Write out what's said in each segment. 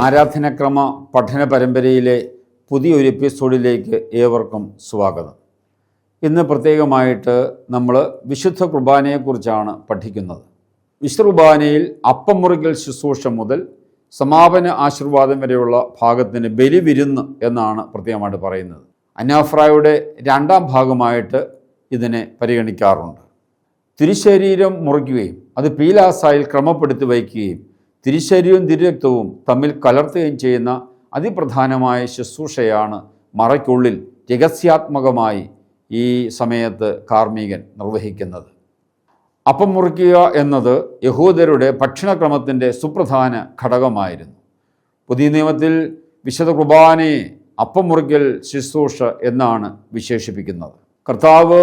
ആരാധനക്രമ പഠന പരമ്പരയിലെ പുതിയൊരു എപ്പിസോഡിലേക്ക് ഏവർക്കും സ്വാഗതം. ഇന്ന് പ്രത്യേകമായിട്ട് നമ്മൾ വിശുദ്ധ കുർബാനയെക്കുറിച്ചാണ് പഠിക്കുന്നത്. വിശുദ്ധ കുർബാനയിൽ അപ്പം മുറിക്കൽ ശുശ്രൂഷ മുതൽ സമാപന ആശീർവാദം വരെയുള്ള ഭാഗത്തിന് ബലിവിരുന്ന് എന്നാണ് പ്രത്യേകമായിട്ട് പറയുന്നത്. അന്നാഫ്രായുടെ രണ്ടാം ഭാഗമായിട്ട് ഇതിനെ പരിഗണിക്കാറുണ്ട്. തിരുശരീരം മുറിക്കുകയും അത് പീലാസായിൽ ക്രമപ്പെടുത്തി വയ്ക്കുകയും തിരുശരീരവും തിരുരക്തവും തമ്മിൽ കലർത്തുകയും ചെയ്യുന്ന അതിപ്രധാനമായ ശുശ്രൂഷയാണ് മറയ്ക്കുള്ളിൽ രഹസ്യാത്മകമായി ഈ സമയത്ത് കാർമ്മികൻ നിർവഹിക്കുന്നത്. അപ്പം മുറിക്കുക എന്നത് യഹൂദരുടെ ഭക്ഷണക്രമത്തിൻ്റെ സുപ്രധാന ഘടകമായിരുന്നു. പുതിയ നിയമത്തിൽ വിശുദ്ധ കുർബാനയെ അപ്പം മുറിക്കൽ ശുശ്രൂഷ എന്നാണ് വിശേഷിപ്പിക്കുന്നത്. കർത്താവ്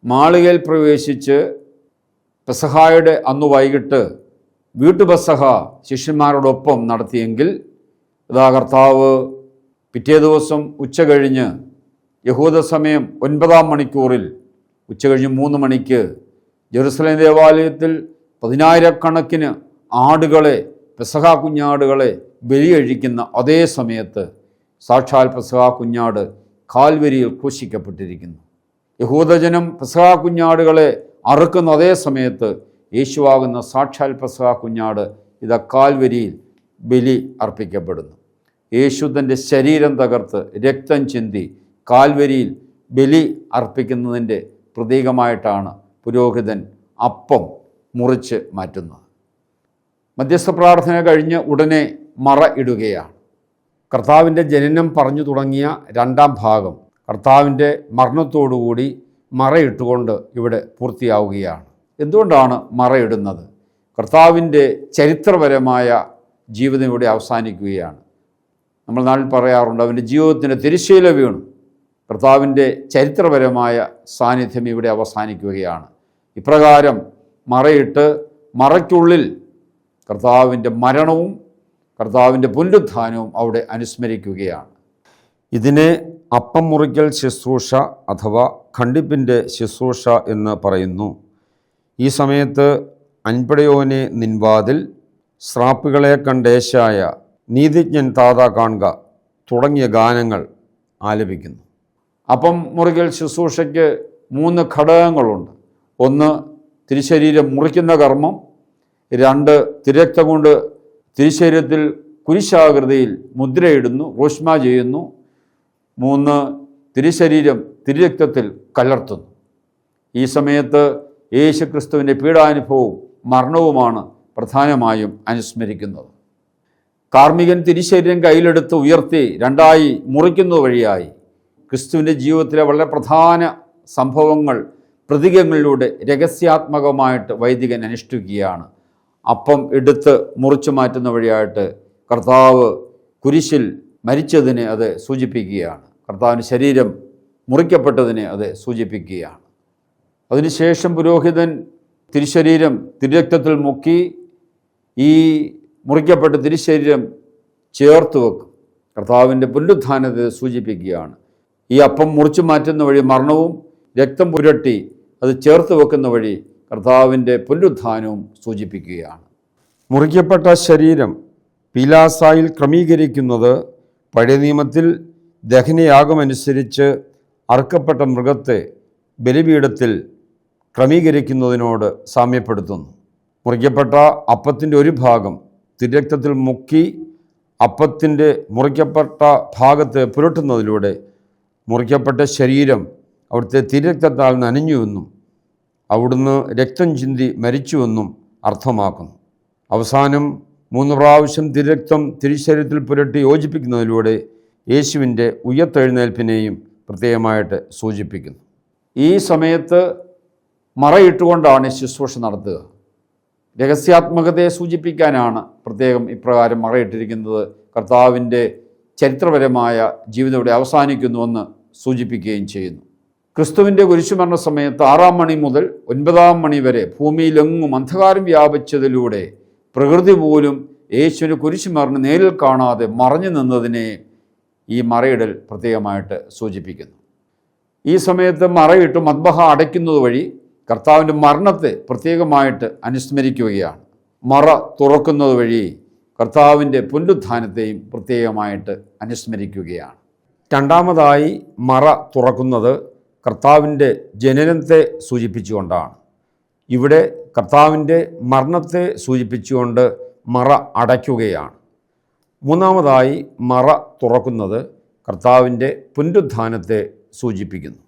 മാളികയിൽ പ്രവേശിച്ച് പെസഹായുടെ അന്ന് വൈകിട്ട് വീട്ടുപെസഹ ശിഷ്യന്മാരോടൊപ്പം നടത്തിയെങ്കിൽ ഇതാ കർത്താവ് പിറ്റേ ദിവസം ഉച്ച കഴിഞ്ഞ് യഹൂദ സമയം 9-ാം മണിക്കൂറിൽ ഉച്ചകഴിഞ്ഞ് 3 മണിക്ക് ജെറുസലേം ദേവാലയത്തിൽ 10,000-കണക്കിന് ആടുകളെ, പെസഹ കുഞ്ഞാടുകളെ ബലിയഴിക്കുന്ന അതേ സമയത്ത് സാക്ഷാൽ പെസഹ കുഞ്ഞാട് കാൽവരിയിൽ ക്രൂശിക്കപ്പെട്ടിരിക്കുന്നു. യഹൂദജനം പെസഹ കുഞ്ഞാടുകളെ അറുക്കുന്ന അതേ സമയത്ത് യേശുവാകുന്ന സാക്ഷാൽ പെസഹ കുഞ്ഞാട് ഇതാ കാൽവരിയിൽ ബലി അർപ്പിക്കപ്പെടുന്നു. യേശു തൻ്റെ ശരീരം തകർത്ത് രക്തം ചിന്തി കാൽവരിയിൽ ബലി അർപ്പിക്കുന്നതിൻ്റെ പ്രതീകമായിട്ടാണ് പുരോഹിതൻ അപ്പം മുറിച്ച് മാറ്റുന്നത്. മധ്യസ്ഥ പ്രാർത്ഥന കഴിഞ്ഞ് ഉടനെ മറ ഇടുകയാണ്. കർത്താവിൻ്റെ ജനനം പറഞ്ഞു തുടങ്ങിയ രണ്ടാം ഭാഗം കർത്താവിൻ്റെ മരണത്തോടുകൂടി മറയിട്ടുകൊണ്ട് ഇവിടെ പൂർത്തിയാവുകയാണ്. എന്തുകൊണ്ടാണ് മറയിടുന്നത്? കർത്താവിൻ്റെ ചരിത്രപരമായ ജീവിതം ഇവിടെ അവസാനിക്കുകയാണ്. നമ്മൾ നാട്ടിൽ പറയാറുണ്ട്, അവൻ്റെ ജീവിതത്തിൻ്റെ തിരശ്ശീല വീണു. കർത്താവിൻ്റെ ചരിത്രപരമായ സാന്നിധ്യം ഇവിടെ അവസാനിക്കുകയാണ്. ഇപ്രകാരം മറയിട്ട് മറയ്ക്കുള്ളിൽ കർത്താവിൻ്റെ മരണവും കർത്താവിൻ്റെ പുനരുത്ഥാനവും അവിടെ അനുസ്മരിക്കുകയാണ്. ഇതിനെ അപ്പം മുറിക്കൽ ശുശ്രൂഷ അഥവാ ഖണ്ഡിപ്പിൻ്റെ ശുശ്രൂഷ എന്ന് പറയുന്നു. ഈ സമയത്ത് അൻപടയോനെ നിൻവാതിൽ, സ്രാപ്പുകളെ കണ്ടേശായ, നീതിജ്ഞൻ താതാ കാണുക തുടങ്ങിയ ഗാനങ്ങൾ ആലപിക്കുന്നു. അപ്പം മുറിക്കൽ ശുശ്രൂഷയ്ക്ക് 3 ഘടകങ്ങളുണ്ട്. 1 തിരുശരീരം മുറിക്കുന്ന കർമ്മം, 2 തിരക്തം കൊണ്ട് തിരുശരീരത്തിൽ കുരിശാകൃതിയിൽ മുദ്രയിടുന്നു, റോഷ്മ ചെയ്യുന്നു, 3 തിരുശരീരം തിരുരക്തത്തിൽ കലർത്തുന്നു. ഈ സമയത്ത് യേശുക്രിസ്തുവിൻ്റെ പീഡാനുഭവവും മരണവുമാണ് പ്രധാനമായും അനുസ്മരിക്കുന്നത്. കാർമ്മികൻ തിരുശരീരം കയ്യിലെടുത്ത് ഉയർത്തി 2ആയി മുറിക്കുന്നത് വഴിയായി ക്രിസ്തുവിൻ്റെ ജീവിതത്തിലെ വളരെ പ്രധാന സംഭവങ്ങൾ പ്രതീകങ്ങളിലൂടെ രഹസ്യാത്മകമായിട്ട് വൈദികൻ അനുഷ്ഠിക്കുകയാണ്. അപ്പം എടുത്ത് മുറിച്ചു മാറ്റുന്ന വഴിയായിട്ട് കർത്താവ് കുരിശിൽ മരിച്ചതിനെ അത് സൂചിപ്പിക്കുകയാണ്. കർത്താവിൻ്റെ ശരീരം മുറിക്കപ്പെട്ടതിനെ അത് സൂചിപ്പിക്കുകയാണ്. അതിനുശേഷം പുരോഹിതൻ തിരുശരീരം തിരുരക്തത്തിൽ മുക്കി ഈ മുറിക്കപ്പെട്ട തിരുശരീരം ചേർത്ത് വെക്കും. കർത്താവിൻ്റെ പുനരുത്ഥാനത്തെ സൂചിപ്പിക്കുകയാണ്. ഈ അപ്പം മുറിച്ചു മാറ്റുന്ന വഴി മരണവും രക്തം പുരട്ടി അത് ചേർത്ത് വെക്കുന്ന വഴി കർത്താവിൻ്റെ പുനരുത്ഥാനവും സൂചിപ്പിക്കുകയാണ്. മുറിക്കപ്പെട്ട ശരീരം പീലാസായിൽ ക്രമീകരിക്കുന്നത് പഴയ നിയമത്തിൽ ദഹനയാഗമനുസരിച്ച് അറുക്കപ്പെട്ട മൃഗത്തെ ബലിപീഠത്തിൽ ക്രമീകരിക്കുന്നതിനോട് സാമ്യപ്പെടുത്തുന്നു. മുറിക്കപ്പെട്ട അപ്പത്തിൻ്റെ ഒരു ഭാഗം തിരുരക്തത്തിൽ മുക്കി അപ്പത്തിൻ്റെ മുറിക്കപ്പെട്ട ഭാഗത്ത് പുരട്ടുന്നതിലൂടെ മുറിക്കപ്പെട്ട ശരീരം അവിടുത്തെ തിരുരക്തത്താൽ നനഞ്ഞുവെന്നും അവിടുന്ന് രക്തം ചിന്തി മരിച്ചുവെന്നും അർത്ഥമാക്കുന്നു. അവസാനം 3 പ്രാവശ്യം തിരുരക്തം തിരുശരീരത്തിൽ പുരട്ടി യോജിപ്പിക്കുന്നതിലൂടെ യേശുവിൻ്റെ ഉയർത്തെഴുന്നേൽപ്പിനെയും പ്രത്യേകമായിട്ട് സൂചിപ്പിക്കുന്നു. ഈ സമയത്ത് മറയിട്ടുകൊണ്ടാണ് ശുശ്രൂഷ നടത്തുക. രഹസ്യാത്മകതയെ സൂചിപ്പിക്കാനാണ് പ്രത്യേകം ഇപ്രകാരം മറയിട്ടിരിക്കുന്നത്. കർത്താവിൻ്റെ ചരിത്രപരമായ ജീവിതം ഇവിടെ അവസാനിക്കുന്നുവെന്ന് സൂചിപ്പിക്കുകയും ചെയ്യുന്നു. ക്രിസ്തുവിൻ്റെ കുരിശുമരണ സമയത്ത് 6-ാം മണി മുതൽ 9-ാം മണി വരെ ഭൂമിയിലെങ്ങും അന്ധകാരം വ്യാപിച്ചതിലൂടെ പ്രകൃതി പോലും യേശുവിൻ്റെ കുരിശുമരണം നേരിൽ കാണാതെ മറഞ്ഞു നിന്നതിനെ ഈ മറയിടൽ പ്രത്യേകമായിട്ട് സൂചിപ്പിക്കുന്നു. ഈ സമയത്ത് മറയിട്ട് മദ്ബഹ അടയ്ക്കുന്നത് വഴി കർത്താവിൻ്റെ മരണത്തെ പ്രത്യേകമായിട്ട് അനുസ്മരിക്കുകയാണ്. മറ തുറക്കുന്നത് വഴി കർത്താവിൻ്റെ പുനരുത്ഥാനത്തെയും പ്രത്യേകമായിട്ട് അനുസ്മരിക്കുകയാണ്. രണ്ടാമതായി മറ തുറക്കുന്നത് കർത്താവിൻ്റെ ജനനത്തെ സൂചിപ്പിച്ചുകൊണ്ടാണ്. ഇവിടെ കർത്താവിൻ്റെ മരണത്തെ സൂചിപ്പിച്ചുകൊണ്ട് മറ അടയ്ക്കുകയാണ്. മൂന്നാമതായി മറ തുറക്കുന്നത് കർത്താവിൻ്റെ പുനരുത്ഥാനത്തെ സൂചിപ്പിക്കുന്നു.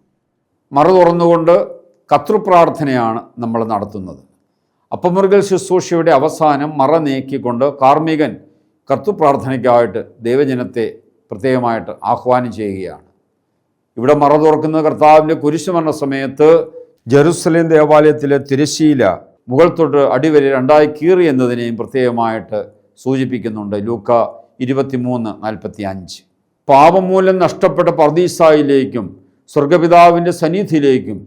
മറ തുറന്നുകൊണ്ട് കർത്തൃപ്രാർത്ഥനയാണ് നമ്മൾ നടത്തുന്നത്. അപ്പമുറുകൽ ശുശ്രൂഷയുടെ അവസാനം മറ നീക്കിക്കൊണ്ട് കാർമ്മികൻ കർത്തൃപ്രാർത്ഥനയ്ക്കായിട്ട് ദൈവജനത്തെ പ്രത്യേകമായിട്ട് ആഹ്വാനം ചെയ്യുകയാണ്. ഇവിടെ മറ തുറക്കുന്നത് കർത്താവിൻ്റെ കുരിശുമരണ സമയത്ത് ജെറുസലേം ദേവാലയത്തിലെ തിരശ്ശീല മുകൾ തൊട്ട് അടിവരെ രണ്ടായി കീറി എന്നതിനെയും പ്രത്യേകമായിട്ട് സൂചിപ്പിക്കുന്നുണ്ട്. ലൂക്ക 23:45. പാപം മൂലം നഷ്ടപ്പെട്ട പർദീസായിലേക്കും സ്വർഗപിതാവിൻ്റെ സന്നിധിയിലേക്കും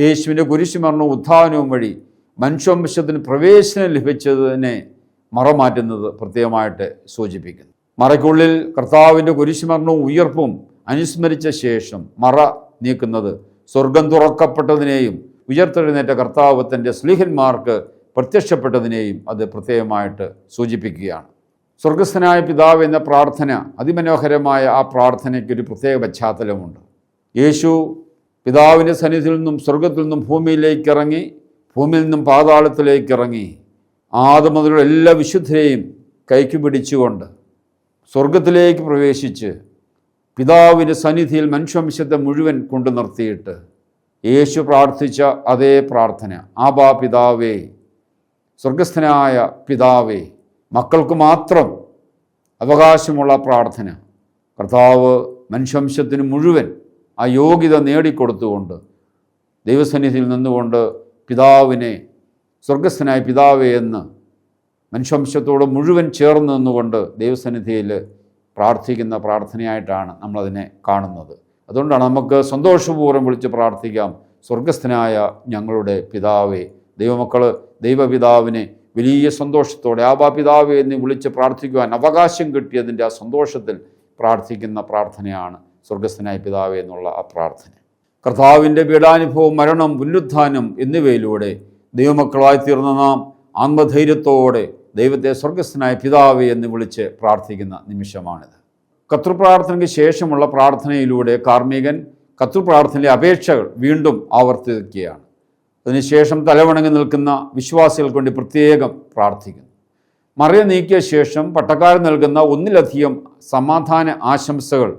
യേശുവിൻ്റെ കുരിശുമരണവും ഉത്ഥാനവും വഴി മനുഷ്യവംശത്തിന് പ്രവേശനം ലഭിച്ചതിനെ മറമാറ്റുന്നത് പ്രത്യേകമായിട്ട് സൂചിപ്പിക്കുന്നു. മറയ്ക്കുള്ളിൽ കർത്താവിൻ്റെ കുരിശുമരണവും ഉയർപ്പും അനുസ്മരിച്ച ശേഷം മറ നീക്കുന്നത് സ്വർഗം തുറക്കപ്പെട്ടതിനെയും ഉയർത്തെഴുന്നേറ്റ കർത്താവ് തൻ്റെ സ്ലീഹന്മാർക്ക് പ്രത്യക്ഷപ്പെട്ടതിനെയും അത് പ്രത്യേകമായിട്ട് സൂചിപ്പിക്കുകയാണ്. സ്വർഗസ്ഥനായ പിതാവ് എന്ന പ്രാർത്ഥന, അതിമനോഹരമായ ആ പ്രാർത്ഥനയ്ക്ക് ഒരു പ്രത്യേക പശ്ചാത്തലമുണ്ട്. യേശു പിതാവിൻ്റെ സന്നിധിയിൽ നിന്നും സ്വർഗത്തിൽ നിന്നും ഭൂമിയിലേക്ക് ഇറങ്ങി, ഭൂമിയിൽ നിന്നും പാതാളത്തിലേക്ക് ഇറങ്ങി, ആദം മുതലുള്ള എല്ലാ വിശുദ്ധരെയും കൈക്ക് പിടിച്ചുകൊണ്ട് സ്വർഗത്തിലേക്ക് പ്രവേശിച്ച് പിതാവിൻ്റെ സന്നിധിയിൽ മനുഷ്യവംശത്തെ മുഴുവൻ കൊണ്ടു നിർത്തിയിട്ട് യേശു പ്രാർത്ഥിച്ച അതേ പ്രാർത്ഥന, ആബാ പിതാവേ, സ്വർഗസ്ഥനായ പിതാവേ, മക്കൾക്ക് മാത്രം അവകാശമുള്ള പ്രാർത്ഥന കർത്താവ് മനുഷ്യവംശത്തിന് മുഴുവൻ ആ യോഗ്യത നേടിക്കൊടുത്തുകൊണ്ട് ദൈവസന്നിധിയിൽ നിന്നുകൊണ്ട് പിതാവിനെ സ്വർഗസ്ഥനായ പിതാവേ എന്ന് മനുഷ്യവംശത്തോട് മുഴുവൻ ചേർന്ന് നിന്നുകൊണ്ട് ദൈവസന്നിധിയിൽ പ്രാർത്ഥിക്കുന്ന പ്രാർത്ഥനയായിട്ടാണ് നമ്മളതിനെ കാണുന്നത്. അതുകൊണ്ടാണ് നമുക്ക് സന്തോഷപൂർവ്വം വിളിച്ച് പ്രാർത്ഥിക്കാം, സ്വർഗസ്ഥനായ ഞങ്ങളുടെ പിതാവേ. ദൈവമക്കൾ ദൈവപിതാവിനെ വലിയ സന്തോഷത്തോടെ ആബാ പിതാവേ എന്ന് വിളിച്ച് പ്രാർത്ഥിക്കുവാൻ അവകാശം കിട്ടിയതിൻ്റെ ആ സന്തോഷത്തിൽ പ്രാർത്ഥിക്കുന്ന പ്രാർത്ഥനയാണ് സ്വർഗസ്ഥനായ പിതാവേ എന്നുള്ള ആ പ്രാർത്ഥന. കർത്താവിൻ്റെ പീഡാനുഭവം, മരണം, പുനരുത്ഥാനം എന്നിവയിലൂടെ ദൈവമക്കളായി തീർന്ന നാം ആത്മധൈര്യത്തോടെ ദൈവത്തെ സ്വർഗസ്ഥനായ പിതാവേ എന്ന് വിളിച്ച് പ്രാർത്ഥിക്കുന്ന നിമിഷമാണിത്. കർത്തൃപ്രാർത്ഥനയ്ക്ക് ശേഷമുള്ള പ്രാർത്ഥനയിലൂടെ കാർമ്മികൻ കർത്തൃപ്രാർത്ഥനയിലെ അപേക്ഷകൾ വീണ്ടും ആവർത്തിക്കുകയാണ്. അതിനുശേഷം തലവണങ്ങി നിൽക്കുന്ന വിശ്വാസികൾക്ക് വേണ്ടി പ്രത്യേകം പ്രാർത്ഥിക്കുന്നു. മറയ നീക്കിയ ശേഷം പട്ടക്കാരൻ നൽകുന്ന ഒന്നിലധികം സമാധാന ആശംസകൾ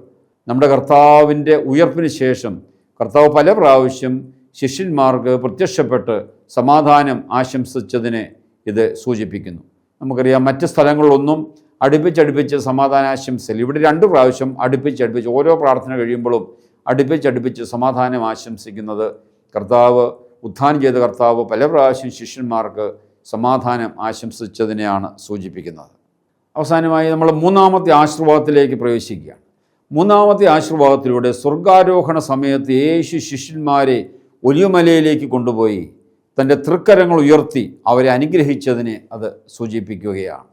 നമ്മുടെ കർത്താവിൻ്റെ ഉയർപ്പിന് ശേഷം കർത്താവ് പല പ്രാവശ്യം ശിഷ്യന്മാർക്ക് പ്രത്യക്ഷപ്പെട്ട് സമാധാനം ആശംസിച്ചതിനെ ഇത് സൂചിപ്പിക്കുന്നു. നമുക്കറിയാം, മറ്റ് സ്ഥലങ്ങളിലൊന്നും അടുപ്പിച്ചടുപ്പിച്ച് സമാധാനാശംസയിൽ, ഇവിടെ 2 പ്രാവശ്യം അടുപ്പിച്ചടുപ്പിച്ച് ഓരോ പ്രാർത്ഥന കഴിയുമ്പോഴും അടുപ്പിച്ചടുപ്പിച്ച് സമാധാനം ആശംസിക്കുന്നത് കർത്താവ്, ഉത്ഥാനം ചെയ്ത കർത്താവ് പല പ്രാവശ്യം ശിഷ്യന്മാർക്ക് സമാധാനം ആശംസിച്ചതിനെയാണ് സൂചിപ്പിക്കുന്നത്. അവസാനമായി നമ്മൾ 3ാമത്തെ ആശീർവാദത്തിലേക്ക് പ്രവേശിക്കുകയാണ്. 3ാമത്തെ ആശീർവാദത്തിലൂടെ സ്വർഗാരോഹണ സമയത്ത് യേശു ശിഷ്യന്മാരെ ഒലിവുമലയിലേക്ക് കൊണ്ടുപോയി തൻ്റെ തൃക്കരങ്ങൾ ഉയർത്തി അവരെ അനുഗ്രഹിച്ചതിനെ അത് സൂചിപ്പിക്കുകയാണ്.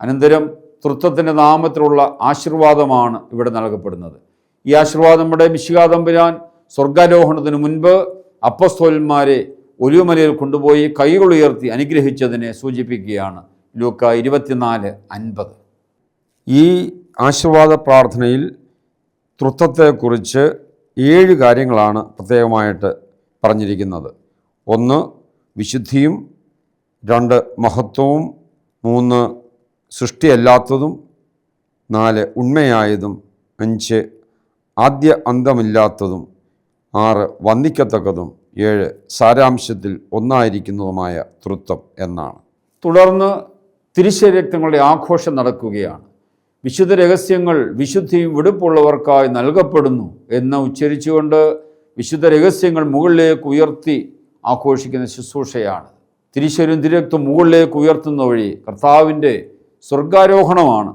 അനന്തരം തൃത്വത്തിൻ്റെ നാമത്തിലുള്ള ആശീർവാദമാണ് ഇവിടെ നൽകപ്പെടുന്നത്. ഈ ആശീർവാദം നമ്മുടെ മിശിഹാ തമ്പുരാൻ സ്വർഗാരോഹണത്തിന് മുൻപ് അപ്പസ്തോലന്മാരെ ഒലിവുമലയിൽ കൊണ്ടുപോയി കൈകൾ ഉയർത്തി അനുഗ്രഹിച്ചതിനെ സൂചിപ്പിക്കുകയാണ്. ലൂക്ക 24:50. ഈ ആശീർവാദ പ്രാർത്ഥനയിൽ തൃത്വത്തെക്കുറിച്ച് 7 കാര്യങ്ങളാണ് പ്രത്യേകമായിട്ട് പറഞ്ഞിരിക്കുന്നത്. 1 വിശുദ്ധിയും, 2 മഹത്വവും, 3 സൃഷ്ടിയല്ലാത്തതും, 4 ഉണ്മയായതും, 5 ആദ്യ അന്തമില്ലാത്തതും, 6 വന്ദിക്കത്തക്കതും, 7 സാരാംശത്തിൽ ഒന്നായിരിക്കുന്നതുമായ തൃത്വം എന്നാണ്. തുടർന്ന് തിരുശരീരങ്ങളുടെ ആഘോഷം നടക്കുകയാണ്. വിശുദ്ധ രഹസ്യങ്ങൾ വിശുദ്ധിയും വെടുപ്പുള്ളവർക്കായി നൽകപ്പെടുന്നു എന്ന് ഉച്ചരിച്ചുകൊണ്ട് വിശുദ്ധ രഹസ്യങ്ങൾ മുകളിലേക്ക് ഉയർത്തി ആഘോഷിക്കുന്ന ശുശ്രൂഷയാണ്. തിരുശരീരം തിരുരക്തം മുകളിലേക്ക് ഉയർത്തുന്ന വഴി കർത്താവിൻ്റെ സ്വർഗാരോഹണമാണ്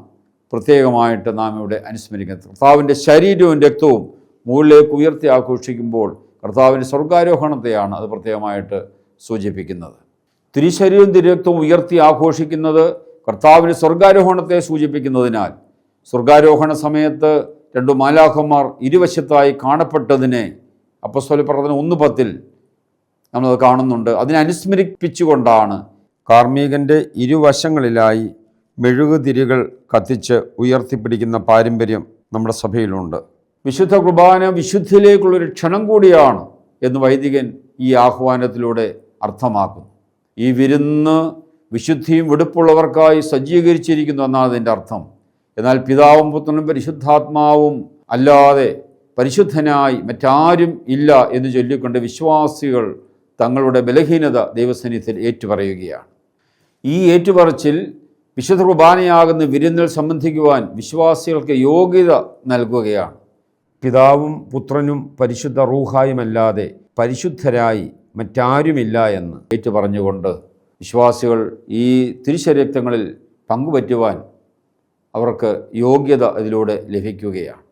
പ്രത്യേകമായിട്ട് നാം ഇവിടെ അനുസ്മരിക്കുന്നത്. കർത്താവിൻ്റെ ശരീരവും രക്തവും മുകളിലേക്ക് ഉയർത്തി ആഘോഷിക്കുമ്പോൾ കർത്താവിൻ്റെ സ്വർഗാരോഹണത്തെയാണ് അത് പ്രത്യേകമായിട്ട് സൂചിപ്പിക്കുന്നത്. തിരുശരീരവും തിരുരക്തവും ഉയർത്തി ആഘോഷിക്കുന്നത് കർത്താവിൻ്റെ സ്വർഗാരോഹണത്തെ സൂചിപ്പിക്കുന്നതിനാൽ സ്വർഗാരോഹണ സമയത്ത് 2 മാലാഖമാർ ഇരുവശത്തായി കാണപ്പെട്ടതിനെ അപ്പോസ്തല പ്രവർത്തനം 1:10 നമ്മളത് കാണുന്നുണ്ട്. അതിനെ അനുസ്മരിപ്പിച്ചുകൊണ്ടാണ് കാർമ്മികൻ്റെ ഇരുവശങ്ങളിലായി മെഴുകുതിരികൾ കത്തിച്ച് ഉയർത്തിപ്പിടിക്കുന്ന പാരമ്പര്യം നമ്മുടെ സഭയിലുണ്ട്. വിശുദ്ധ കുർബാന വിശുദ്ധിയിലേക്കുള്ളൊരു ക്ഷണം കൂടിയാണ് എന്ന് വൈദികൻ ഈ ആഹ്വാനത്തിലൂടെ അർത്ഥമാക്കുന്നു. ഈ വിരുന്ന് വിശുദ്ധിയും വെടുപ്പുള്ളവർക്കായി സജ്ജീകരിച്ചിരിക്കുന്നു എന്നാണ് അതിൻ്റെ അർത്ഥം. എന്നാൽ പിതാവും പുത്രനും പരിശുദ്ധാത്മാവും അല്ലാതെ പരിശുദ്ധനായി മറ്റാരും ഇല്ല എന്ന് ചൊല്ലിക്കൊണ്ട് വിശ്വാസികൾ തങ്ങളുടെ ബലഹീനത ദൈവസന്നിധിയിൽ ഏറ്റുപറയുകയാണ്. ഈ ഏറ്റുപറച്ചിൽ വിശുദ്ധ കുർബാനയാകുന്ന വിരുന്നിൽ സംബന്ധിക്കുവാൻ വിശ്വാസികൾക്ക് യോഗ്യത നൽകുകയാണ്. പിതാവും പുത്രനും പരിശുദ്ധ റൂഹായുമല്ലാതെ പരിശുദ്ധരായി മറ്റാരുമില്ല എന്ന് ഏറ്റുപറഞ്ഞുകൊണ്ട് വിശ്വാസികൾ ഈ തിരുശരീരങ്ങളിൽ പങ്കുപറ്റുവാൻ അവർക്ക് യോഗ്യത ഇതിലൂടെ ലഭിക്കുകയാണ്.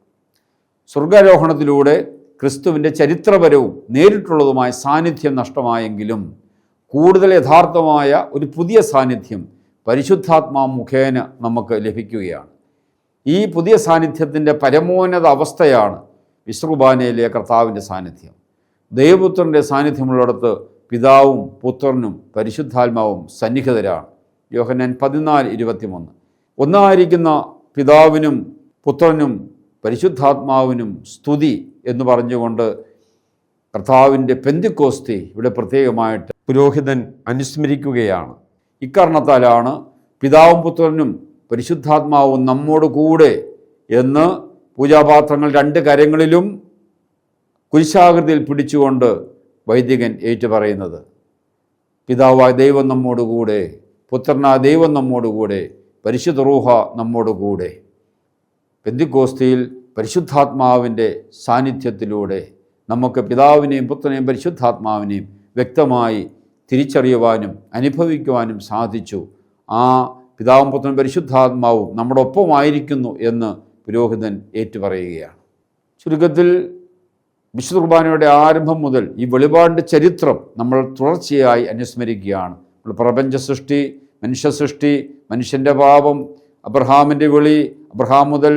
സ്വർഗാരോഹണത്തിലൂടെ ക്രിസ്തുവിൻ്റെ ചരിത്രപരവും നേരിട്ടുള്ളതുമായ സാന്നിധ്യം നഷ്ടമായെങ്കിലും കൂടുതൽ യഥാർത്ഥമായ ഒരു പുതിയ സാന്നിധ്യം പരിശുദ്ധാത്മാ മുഖേന നമുക്ക് ലഭിക്കുകയാണ്. ഈ പുതിയ സാന്നിധ്യത്തിൻ്റെ പരമോന്നത അവസ്ഥയാണ് വിശുദ്ധ കുർബാനയിലെ കർത്താവിൻ്റെ സാന്നിധ്യം. ദൈവപുത്രൻ്റെ സാന്നിധ്യമുള്ളിടത്ത് പിതാവും പുത്രനും പരിശുദ്ധാത്മാവും സന്നിഹിതരാണ്. യോഹന്നാൻ 14:23. ഒന്നായിരിക്കുന്ന പിതാവിനും പുത്രനും പരിശുദ്ധാത്മാവിനും സ്തുതി എന്ന് പറഞ്ഞുകൊണ്ട് കർത്താവിൻ്റെ പെന്തിക്കോസ്തി ഇവിടെ പ്രത്യേകമായിട്ട് പുരോഹിതൻ അനുസ്മരിക്കുകയാണ്. ഇക്കാരണത്താലാണ് പിതാവും പുത്രനും പരിശുദ്ധാത്മാവും നമ്മോട് കൂടെ എന്ന് പൂജാപാത്രങ്ങൾ രണ്ട് കരങ്ങളിലും കുരിശാകൃതിയിൽ പിടിച്ചുകൊണ്ട് വൈദികൻ ഏറ്റുപറയുന്നത്. പിതാവായ ദൈവം നമ്മോടുകൂടെ, പുത്രനായ ദൈവം നമ്മോടുകൂടെ, പരിശുദ്ധ റൂഹ നമ്മോടുകൂടെ. പെന്തിക്കോസ്തിയിൽ പരിശുദ്ധാത്മാവിൻ്റെ സാന്നിധ്യത്തിലൂടെ നമുക്ക് പിതാവിനെയും പുത്രനെയും പരിശുദ്ധാത്മാവിനെയും വ്യക്തമായി തിരിച്ചറിയുവാനും അനുഭവിക്കുവാനും സാധിച്ചു. ആ പിതാവും പുത്രനും പരിശുദ്ധാത്മാവും നമ്മുടെ ഒപ്പമായിരിക്കുന്നു എന്ന് പുരോഹിതൻ ഏറ്റുപറയുകയാണ്. ചുരുക്കത്തിൽ വിശുദ്ധ കുർബാനയുടെ ആരംഭം മുതൽ ഈ വെളിപാടിൻ്റെ ചരിത്രം നമ്മൾ തുടർച്ചയായി അനുസ്മരിക്കുകയാണ്. പ്രപഞ്ച സൃഷ്ടി, മനുഷ്യ സൃഷ്ടി, മനുഷ്യൻ്റെ പാപം, അബ്രഹാമിൻ്റെ വിളി, അബ്രഹാം മുതൽ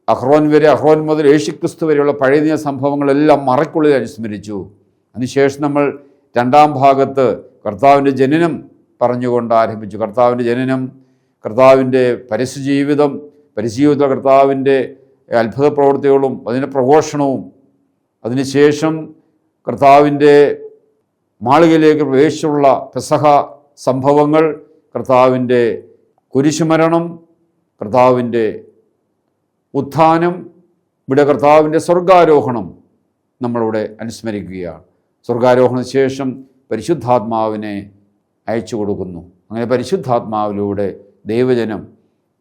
അഹ്റോൻ വരെ, അഹ്റോൻ മുതൽ യേശുക്രിസ്തു വരെയുള്ള പഴയ നിയമ സംഭവങ്ങളെല്ലാം മറയ്ക്കുള്ളിൽ അനുസ്മരിച്ചു. അതിനുശേഷം നമ്മൾ രണ്ടാം ഭാഗത്ത് കർത്താവിൻ്റെ ജനനം പറഞ്ഞുകൊണ്ട് ആരംഭിച്ചു. കർത്താവിൻ്റെ ജനനം, കർത്താവിൻ്റെ പരസ്യജീവിതം, പരസ്യജീവിത കർത്താവിൻ്റെ അത്ഭുത പ്രവൃത്തികളും അതിൻ്റെ പ്രഘോഷണവും, അതിനുശേഷം കർത്താവിൻ്റെ മാളികയിലേക്ക് പ്രവേശിച്ചുള്ള പെസഹ സംഭവങ്ങൾ, കർത്താവിൻ്റെ കുരിശുമരണം, കർത്താവിൻ്റെ ഉത്ഥാനം, ഇവിടെ കർത്താവിൻ്റെ സ്വർഗാരോഹണം നമ്മളിവിടെ അനുസ്മരിക്കുകയാണ്. സ്വർഗാരോഹണത്തിന് ശേഷം പരിശുദ്ധാത്മാവിനെ അയച്ചു കൊടുക്കുന്നു. അങ്ങനെ പരിശുദ്ധാത്മാവിലൂടെ ദൈവജനം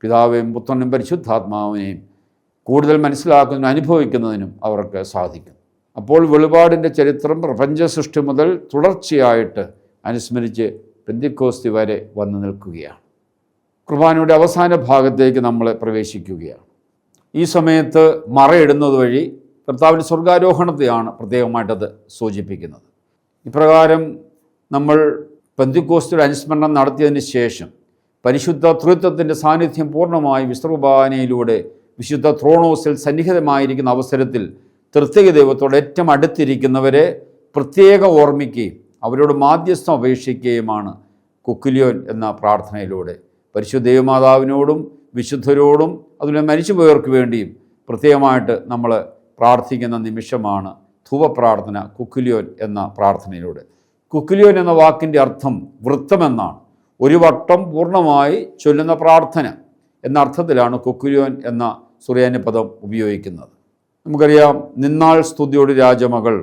പിതാവേയും പുത്രനും പരിശുദ്ധാത്മാവിനെയും കൂടുതൽ മനസ്സിലാക്കുന്നതിനും അനുഭവിക്കുന്നതിനും അവർക്ക് സാധിക്കും. അപ്പോൾ വെളിപാടിൻ്റെ ചരിത്രം പ്രപഞ്ച സൃഷ്ടി മുതൽ തുടർച്ചയായിട്ട് അനുസ്മരിച്ച് പെന്തിക്കോസ്തി വരെ വന്നു നിൽക്കുകയാണ്. കുർബാനയുടെ അവസാന ഭാഗത്തേക്ക് നമ്മൾ പ്രവേശിക്കുകയാണ്. ഈ സമയത്ത് മറയിടുന്നത് വഴി കർത്താവിൻ്റെ സ്വർഗാരോഹണത്തെയാണ് പ്രത്യേകമായിട്ടത് സൂചിപ്പിക്കുന്നത്. ഇപ്രകാരം നമ്മൾ പെന്തിക്കോസ്തിയുടെ അനുസ്മരണം നടത്തിയതിന് ശേഷം പരിശുദ്ധ ത്രിത്വത്തിൻ്റെ സാന്നിധ്യം പൂർണ്ണമായി വിശുദ്ധ കുർബാനയിലൂടെ വിശുദ്ധ ത്രോണോസിൽ സന്നിഹിതമായിരിക്കുന്ന അവസരത്തിൽ തൃത്വിക ദൈവത്തോട് ഏറ്റവും അടുത്തിരിക്കുന്നവരെ പ്രത്യേകം ഓർമ്മിക്കുകയും അവരോട് മാധ്യസ്ഥം അപേക്ഷിക്കുകയുമാണ് കുക്കുലിയോൻ എന്ന പ്രാർത്ഥനയിലൂടെ. പരിശുദ്ധ ദൈവമാതാവിനോടും വിശുദ്ധരോടും അതുപോലെ മരിച്ചുപോയവർക്ക് വേണ്ടിയും പ്രത്യേകമായിട്ട് നമ്മൾ പ്രാർത്ഥിക്കുന്ന നിമിഷമാണ് ധൂപപ്രാർത്ഥന കുക്കുലിയോൻ എന്ന പ്രാർത്ഥനയിലൂടെ. കുക്കുലിയോൻ എന്ന വാക്കിൻ്റെ അർത്ഥം വൃത്തമെന്നാണ്. ഒരു വട്ടം പൂർണ്ണമായി ചൊല്ലുന്ന പ്രാർത്ഥന എന്ന അർത്ഥത്തിലാണ് കുക്കുലിയോൻ എന്ന സുറിയാനി പദം ഉപയോഗിക്കുന്നത്. നമുക്കറിയാം, നിന്നാൾ സ്തുതിയോട് രാജമകൾ,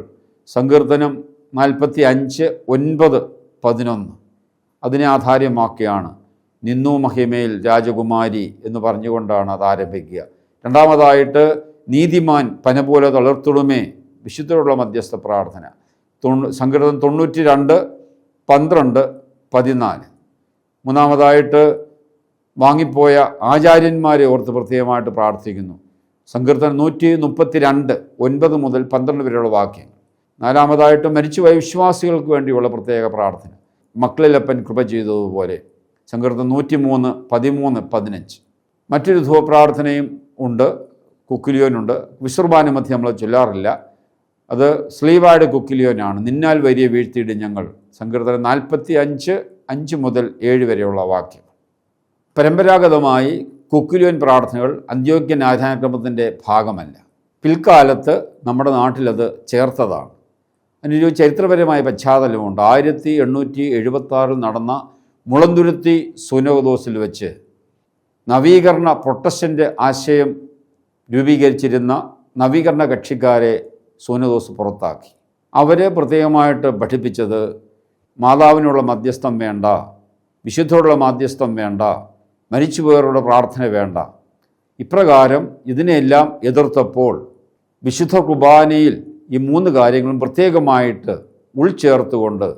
സങ്കീർത്തനം 45:9-11 അതിനെ ആധാരമാക്കിയാണ് നിന്നു മഹിമയിൽ രാജകുമാരി എന്ന് പറഞ്ഞുകൊണ്ടാണ് അത് ആരംഭിക്കുക. രണ്ടാമതായിട്ട് നീതിമാൻ പന പോലെ തളർത്തുടുമേ വിശുദ്ധരുള്ള മധ്യസ്ഥ പ്രാർത്ഥന, സങ്കീർത്തനം 92:12-14. മൂന്നാമതായിട്ട് വാങ്ങിപ്പോയ ആചാര്യന്മാരെ ഓർത്ത് പ്രത്യേകമായിട്ട് പ്രാർത്ഥിക്കുന്നു. സങ്കീർത്തനം 132:9-12 വരെയുള്ള വാക്യങ്ങൾ. നാലാമതായിട്ട് മരിച്ചുപോയ വിശ്വാസികൾക്ക് വേണ്ടിയുള്ള പ്രത്യേക പ്രാർത്ഥന, മക്കളിലപ്പൻ കൃപ ചെയ്തതുപോലെ, സങ്കീർത്തനം 103:13-15. മറ്റൊരു ധൂപപ്രാർത്ഥനയും ഉണ്ട്, കുക്കുലിയോനുണ്ട്. വിശ്വർബാന മധ്യം നമ്മൾ ചൊല്ലാറില്ല. അത് സ്ലീവായുടെ കുക്കുലിയോനാണ്. നിന്നാൽ വരിയെ വീഴ്ത്തിയിട്ട് ഞങ്ങൾ, സങ്കീർത്തനം 45:5-7 വരെയുള്ള വാക്യം. പരമ്പരാഗതമായി കുക്കുലിയൻ പ്രാർത്ഥനകൾ അന്ത്യോക്യൻ ആരാധനാക്രമത്തിൻ്റെ ഭാഗമല്ല. പിൽക്കാലത്ത് നമ്മുടെ നാട്ടിലത് ചേർത്തതാണ്. അതിനൊരു ചരിത്രപരമായ പശ്ചാത്തലമുണ്ട്. 1876 നടന്ന മുളന്തുരുത്തി സുനഹദോസിൽ വെച്ച് നവീകരണ പ്രൊട്ടസ്റ്റൻ്റ് ആശയം രൂപീകരിച്ചിരുന്ന നവീകരണ കക്ഷിക്കാരെ സുനഹദോസ് പുറത്താക്കി. അവരെ പ്രത്യേകമായിട്ട് പഠിപ്പിച്ചത് മാതാവിനുള്ള മധ്യസ്ഥം വേണ്ട, വിശുദ്ധരുടെ മധ്യസ്ഥം വേണ്ട, മരിച്ചുപോയവരുടെ പ്രാർത്ഥന വേണ്ട. ഇപ്രകാരം ഇതിനെല്ലാം എതിർത്തപ്പോൾ വിശുദ്ധ കുർബാനയിൽ ഈ 3 കാര്യങ്ങളും പ്രത്യേകമായിട്ട് ഉൾച്ചേർത്തുകൊണ്ട്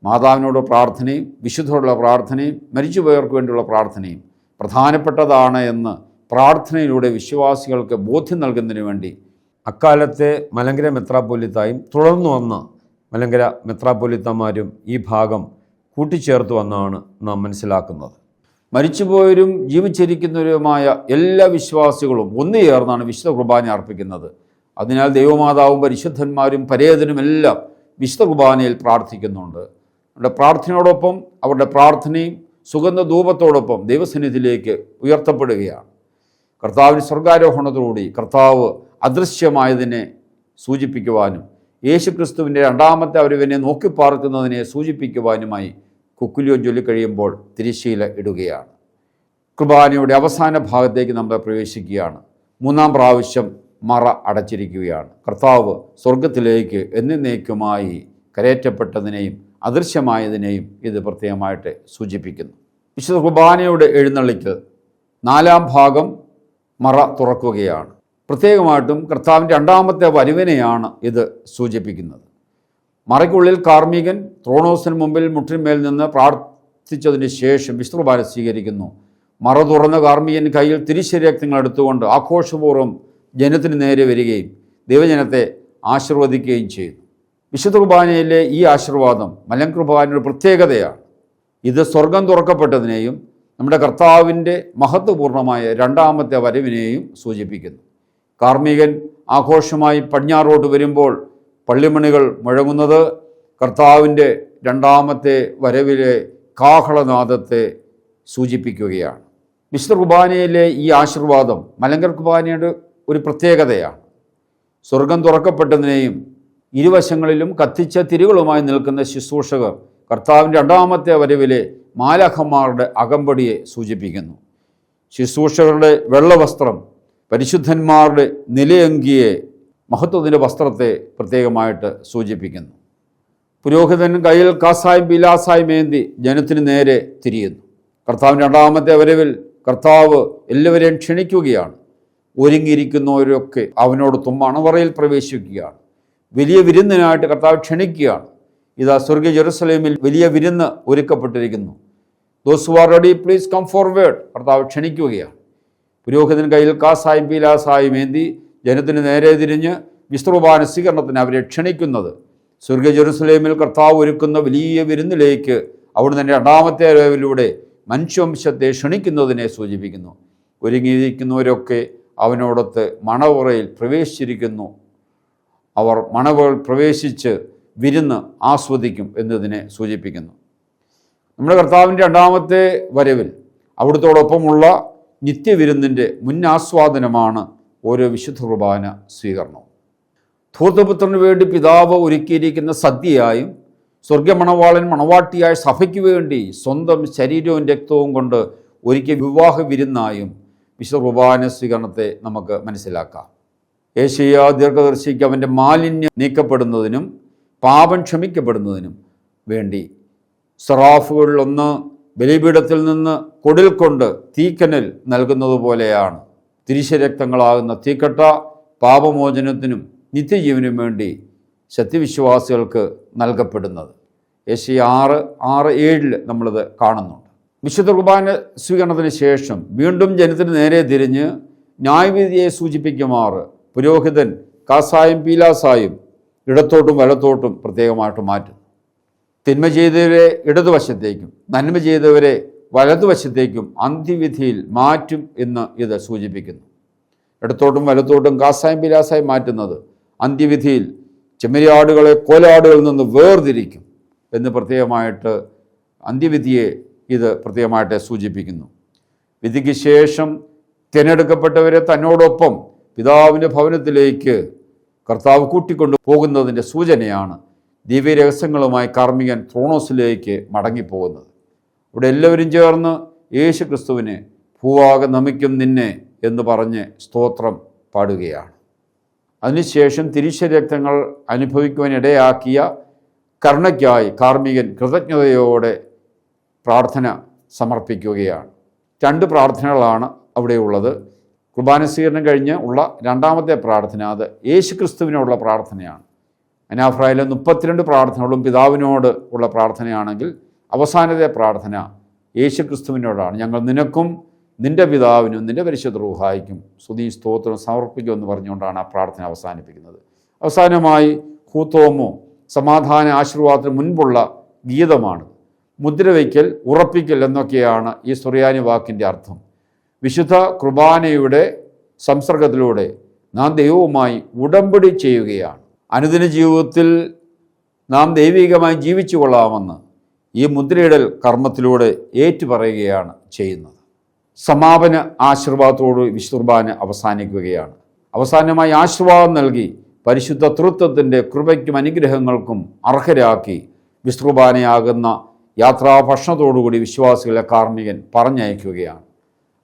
മാതാവിനോട് പ്രാർത്ഥനയും വിശുദ്ധരോടുള്ള പ്രാർത്ഥനയും മരിച്ചുപോയവർക്ക് വേണ്ടിയുള്ള പ്രാർത്ഥനയും പ്രധാനപ്പെട്ടതാണ് എന്ന് പ്രാർത്ഥനയിലൂടെ വിശ്വാസികൾക്ക് ബോധ്യം നൽകുന്നതിന് വേണ്ടി അക്കാലത്തെ മലങ്കര മെത്രാപ്പൊലീത്തായും തുടർന്നു വന്ന മലങ്കര മെത്രാപ്പൊലീത്തമാരും ഈ ഭാഗം കൂട്ടിച്ചേർത്തു എന്നാണ് നാം മനസ്സിലാക്കുന്നത്. മരിച്ചുപോയവരും ജീവിച്ചിരിക്കുന്നവരുമായ എല്ലാ വിശ്വാസികളും ഒന്നുചേർന്നാണ് വിശുദ്ധ കുർബാന അർപ്പിക്കുന്നത്. അതിനാൽ ദൈവമാതാവും പരിശുദ്ധന്മാരും പരേതനുമെല്ലാം വിശുദ്ധ കുർബാനയിൽ പ്രാർത്ഥിക്കുന്നുണ്ട്. അവരുടെ പ്രാർത്ഥനയോടൊപ്പം അവരുടെ പ്രാർത്ഥനയും സുഗന്ധ ധൂപത്തോടൊപ്പം ദൈവസന്നിധിയിലേക്ക് ഉയർത്തപ്പെടുകയാണ്. കർത്താവിന് സ്വർഗാരോഹണത്തോടുകൂടി കർത്താവ് അദൃശ്യമായതിനെ സൂചിപ്പിക്കുവാനും യേശുക്രിസ്തുവിൻ്റെ രണ്ടാമത്തെ വരവിനെ നോക്കിപ്പാർക്കുന്നതിനെ സൂചിപ്പിക്കുവാനുമായി കുക്കുലിയോൻ ചൊല്ലിക്കഴിയുമ്പോൾ തിരശ്ശീല ഇടുകയാണ്. കുർബാനയുടെ അവസാന ഭാഗത്തേക്ക് നമ്മൾ പ്രവേശിക്കുകയാണ്. 3-ാം പ്രാവശ്യം മറ അടച്ചിരിക്കുകയാണ്. കർത്താവ് സ്വർഗത്തിലേക്ക് എന്നേക്കുമായി കരയേറ്റപ്പെട്ടതിനെയും അദൃശ്യമായതിനെയും ഇത് പ്രത്യേകമായിട്ട് സൂചിപ്പിക്കുന്നു. വിശുദ്ധ കുർബാനയുടെ എഴുന്നള്ളിക്ക് 4-ാം ഭാഗം മറ തുറക്കുകയാണ്. പ്രത്യേകമായിട്ടും കർത്താവിൻ്റെ രണ്ടാമത്തെ വരവിനെയാണ് ഇത് സൂചിപ്പിക്കുന്നത്. മറയ്ക്കുള്ളിൽ കാർമ്മികൻ ത്രോണോസിന് മുമ്പിൽ മുട്ടിന്മേൽ നിന്ന് പ്രാർത്ഥിച്ചതിന് ശേഷം വിശുദ്ധ കുർബാന സ്വീകരിക്കുന്നു. മറ തുറന്ന കാർമ്മികൻ കയ്യിൽ തിരുശരീരങ്ങൾ എടുത്തുകൊണ്ട് ആഘോഷപൂർവ്വം ജനത്തിന് നേരെ വരികയും ദൈവജനത്തെ ആശീർവദിക്കുകയും ചെയ്യുന്നു. വിശുദ്ധ കുർബാനയിലെ ഈ ആശീർവാദം മലങ്കര കുർബാനയുടെ പ്രത്യേകതയാണ്. ഇത് സ്വർഗം തുറക്കപ്പെട്ടതിനെയും നമ്മുടെ കർത്താവിൻ്റെ മഹത്വപൂർണ്ണമായ രണ്ടാമത്തെ വരവിനെയും സൂചിപ്പിക്കുന്നു. കാർമ്മികൻ ആഘോഷമായി പടിഞ്ഞാറോട്ട് വരുമ്പോൾ പള്ളിമണികൾ മുഴങ്ങുന്നത് കർത്താവിൻ്റെ രണ്ടാമത്തെ വരവിലെ കാഹളനാദത്തെ സൂചിപ്പിക്കുകയാണ്. വിശുദ്ധ കുർബാനയിലെ ഈ ആശീർവാദം മലങ്കര കുർബാനയുടെ ഒരു പ്രത്യേകതയാണ്. സ്വർഗം തുറക്കപ്പെട്ടതിനെയും ഇരുവശങ്ങളിലും കത്തിച്ച തിരികളുമായി നിൽക്കുന്ന ശുശ്രൂഷകർ കർത്താവിൻ്റെ രണ്ടാമത്തെ വരവിലെ മാലാഖമാരുടെ അകമ്പടിയെ സൂചിപ്പിക്കുന്നു. ശുശ്രൂഷകരുടെ വെള്ളവസ്ത്രം പരിശുദ്ധന്മാരുടെ നിലയങ്കിയെ മഹത്വത്തിൻ്റെ വസ്ത്രത്തെ പ്രത്യേകമായിട്ട് സൂചിപ്പിക്കുന്നു. പുരോഹിതൻ കയ്യിൽ കാസായും പീലാസായും ഏന്തി ജനത്തിന് നേരെ തിരിയുന്നു. കർത്താവിൻ്റെ രണ്ടാമത്തെ വരവിൽ കർത്താവ് എല്ലാവരെയും ക്ഷണിക്കുകയാണ്. ഒരുങ്ങിയിരിക്കുന്നവരൊക്കെ അവനോട് മണവറയിൽ പ്രവേശിക്കുകയാണ്. വലിയ വിരുന്നിനായിട്ട് കർത്താവ് ക്ഷണിക്കുകയാണ്. ഇതാ സ്വർഗീയ ജെറുസലേമിൽ വലിയ വിരുന്ന് ഒരുക്കപ്പെട്ടിരിക്കുന്നു. Those who are ready please come forward. കർത്താവ് ക്ഷണിക്കുകയാണ്. പുരോഹിതൻ കയ്യിൽ കാസായും പീലാസായും ഏന്തി ജനത്തിന് നേരെ തിരിഞ്ഞ് വിശുദ്ധ കുർബാന സ്വീകരണത്തിന് അവരെ ക്ഷണിക്കുന്നത് സ്വർഗീയ ജെറുസലേമിൽ കർത്താവ് ഒരുക്കുന്ന വലിയ വിരുന്നിലേക്ക് അവിടുന്ന് തന്നെ രണ്ടാമത്തെ വരവിലൂടെ മനുഷ്യവംശത്തെ ക്ഷണിക്കുന്നതിനെ സൂചിപ്പിക്കുന്നു. ഒരുങ്ങിയിരിക്കുന്നവരൊക്കെ അവനോടൊത്ത് മണവറയിൽ പ്രവേശിച്ചിരിക്കുന്നു. അവർ മണവറയിൽ പ്രവേശിച്ച് വിരുന്ന് ആസ്വദിക്കും എന്നതിനെ സൂചിപ്പിക്കുന്നു. നമ്മുടെ കർത്താവിൻ്റെ രണ്ടാമത്തെ വരവിൽ അവിടുത്തോടൊപ്പമുള്ള നിത്യവിരുന്നിൻ്റെ മുന്നാസ്വാദനമാണ് ഓരോ വിശുദ്ധ കുർബാന സ്വീകരണവും. ധൂർത്തപുത്രന് വേണ്ടി പിതാവ് ഒരുക്കിയിരിക്കുന്ന സദ്യയായും സ്വർഗമണവാളൻ മണവാട്ടിയായ സഭയ്ക്ക് വേണ്ടി സ്വന്തം ശരീരവും രക്തവും കൊണ്ട് ഒരുക്കിയ വിവാഹ വിരുന്നായും വിശുദ്ധ കുർബാന സ്വീകരണത്തെ നമുക്ക് മനസ്സിലാക്കാം. ഏശയ്യാ ദീർഘദർശിക്ക് അവൻ്റെ മാലിന്യം നീക്കപ്പെടുന്നതിനും പാപം ക്ഷമിക്കപ്പെടുന്നതിനും വേണ്ടി സെറാഫുകളിലൊന്ന് ബലിപീഠത്തിൽ നിന്ന് കൊടിൽ കൊണ്ട് തീക്കനൽ നൽകുന്നത് പോലെയാണ് തിരിശരക്തങ്ങളാകുന്ന തീക്കട്ട പാപമോചനത്തിനും നിത്യജീവനും വേണ്ടി സത്യവിശ്വാസികൾക്ക് നൽകപ്പെടുന്നത്. ഏശയ്യാ 6:7 നമ്മളിത് കാണുന്നുണ്ട്. വിശുദ്ധ കുർബാന സ്വീകരണത്തിന് ശേഷം വീണ്ടും ജനത്തിന് നേരെ തിരിഞ്ഞ് ന്യായവിധിയെ സൂചിപ്പിക്കുമാറ് പുരോഹിതൻ കാസായും പീലാസായും ഇടത്തോട്ടും വലത്തോട്ടും പ്രത്യേകമായിട്ട് മാറ്റും. തിന്മ ചെയ്തവരെ ഇടതുവശത്തേക്കും നന്മ ചെയ്തവരെ വലതുവശത്തേക്കും അന്ത്യവിധിയിൽ മാറ്റും എന്ന് ഇത് സൂചിപ്പിക്കുന്നു. ഇടത്തോട്ടും വലത്തോട്ടും കാസായും പീലാസായും മാറ്റുന്നത് അന്ത്യവിധിയിൽ ചെമ്മരിയാടുകളെ കോലാടുകളിൽ നിന്ന് വേർതിരിക്കും എന്ന് പ്രത്യേകമായിട്ട് അന്ത്യവിധിയെ ഇത് പ്രത്യേകമായിട്ട് സൂചിപ്പിക്കുന്നു. വിധിക്ക് ശേഷം തിരഞ്ഞെടുക്കപ്പെട്ടവരെ തന്നോടൊപ്പം പിതാവിൻ്റെ ഭവനത്തിലേക്ക് കർത്താവ് കൂട്ടിക്കൊണ്ടു പോകുന്നതിൻ്റെ സൂചനയാണ് ദിവ്യരഹസ്യങ്ങളുമായി കാർമ്മികൻ ത്രോണോസിലേക്ക് മടങ്ങിപ്പോകുന്നത്. ഇവിടെ എല്ലാവരും ചേർന്ന് യേശു ക്രിസ്തുവിനെ ഭൂവാകെ നമിക്കും നിന്നെ എന്ന് പറഞ്ഞ് സ്തോത്രം പാടുകയാണ്. അതിനുശേഷം തിരിശരക്തങ്ങൾ അനുഭവിക്കുവാനിടയാക്കിയ കരുണയ്ക്കായി കാർമ്മികൻ കൃതജ്ഞതയോടെ പ്രാർത്ഥന സമർപ്പിക്കുകയാണ്. 2 പ്രാർത്ഥനകളാണ് അവിടെയുള്ളത്. കുർബാന സ്വീകരണം കഴിഞ്ഞ് ഉള്ള രണ്ടാമത്തെ പ്രാർത്ഥന അത് യേശു ക്രിസ്തുവിനോടുള്ള പ്രാർത്ഥനയാണ്. അനാഫ്രായിലെ 32 പ്രാർത്ഥനകളും പിതാവിനോട് ഉള്ള പ്രാർത്ഥനയാണെങ്കിൽ അവസാനത്തെ പ്രാർത്ഥന യേശു ക്രിസ്തുവിനോടാണ്. ഞങ്ങൾ നിനക്കും നിൻ്റെ പിതാവിനും നിൻ്റെ പരിശുദ്ധ റൂഹായിക്കും സ്തുതി സ്തോത്രം സമർപ്പിക്കുമെന്ന് പറഞ്ഞുകൊണ്ടാണ് ആ പ്രാർത്ഥന അവസാനിപ്പിക്കുന്നത്. അവസാനമായി ഹൂത്തോമോ സമാധാന ആശീർവാദത്തിന് മുൻപുള്ള ഗീതമാണ്. മുദ്രവയ്ക്കൽ, ഉറപ്പിക്കൽ എന്നൊക്കെയാണ് ഈ സുറിയാനി വാക്കിൻ്റെ അർത്ഥം. വിശുദ്ധ കുർബാനയുടെ സംസർഗത്തിലൂടെ നാം ദൈവവുമായി ഉടമ്പടി ചെയ്യുകയാണ്. അനുദിന ജീവിതത്തിൽ നാം ദൈവികമായി ജീവിച്ചു കൊള്ളാമെന്ന് ഈ മുദ്രയിടൽ കർമ്മത്തിലൂടെ ഏറ്റുപറയുകയാണ് ചെയ്യുന്നത്. സമാപന ആശീർവാദത്തോട് വിശുദ്ധ കുർബാന അവസാനിക്കുകയാണ്. അവസാനമായി ആശീർവാദം നൽകി പരിശുദ്ധ തൃത്വത്തിൻ്റെ കൃപയ്ക്കും അനുഗ്രഹങ്ങൾക്കും അർഹരാക്കി വിശുദ്ധ കുർബാനയാകുന്ന യാത്രാഭക്ഷണത്തോടുകൂടി വിശ്വാസികളെ കാർമ്മികൻ പറഞ്ഞയക്കുകയാണ്.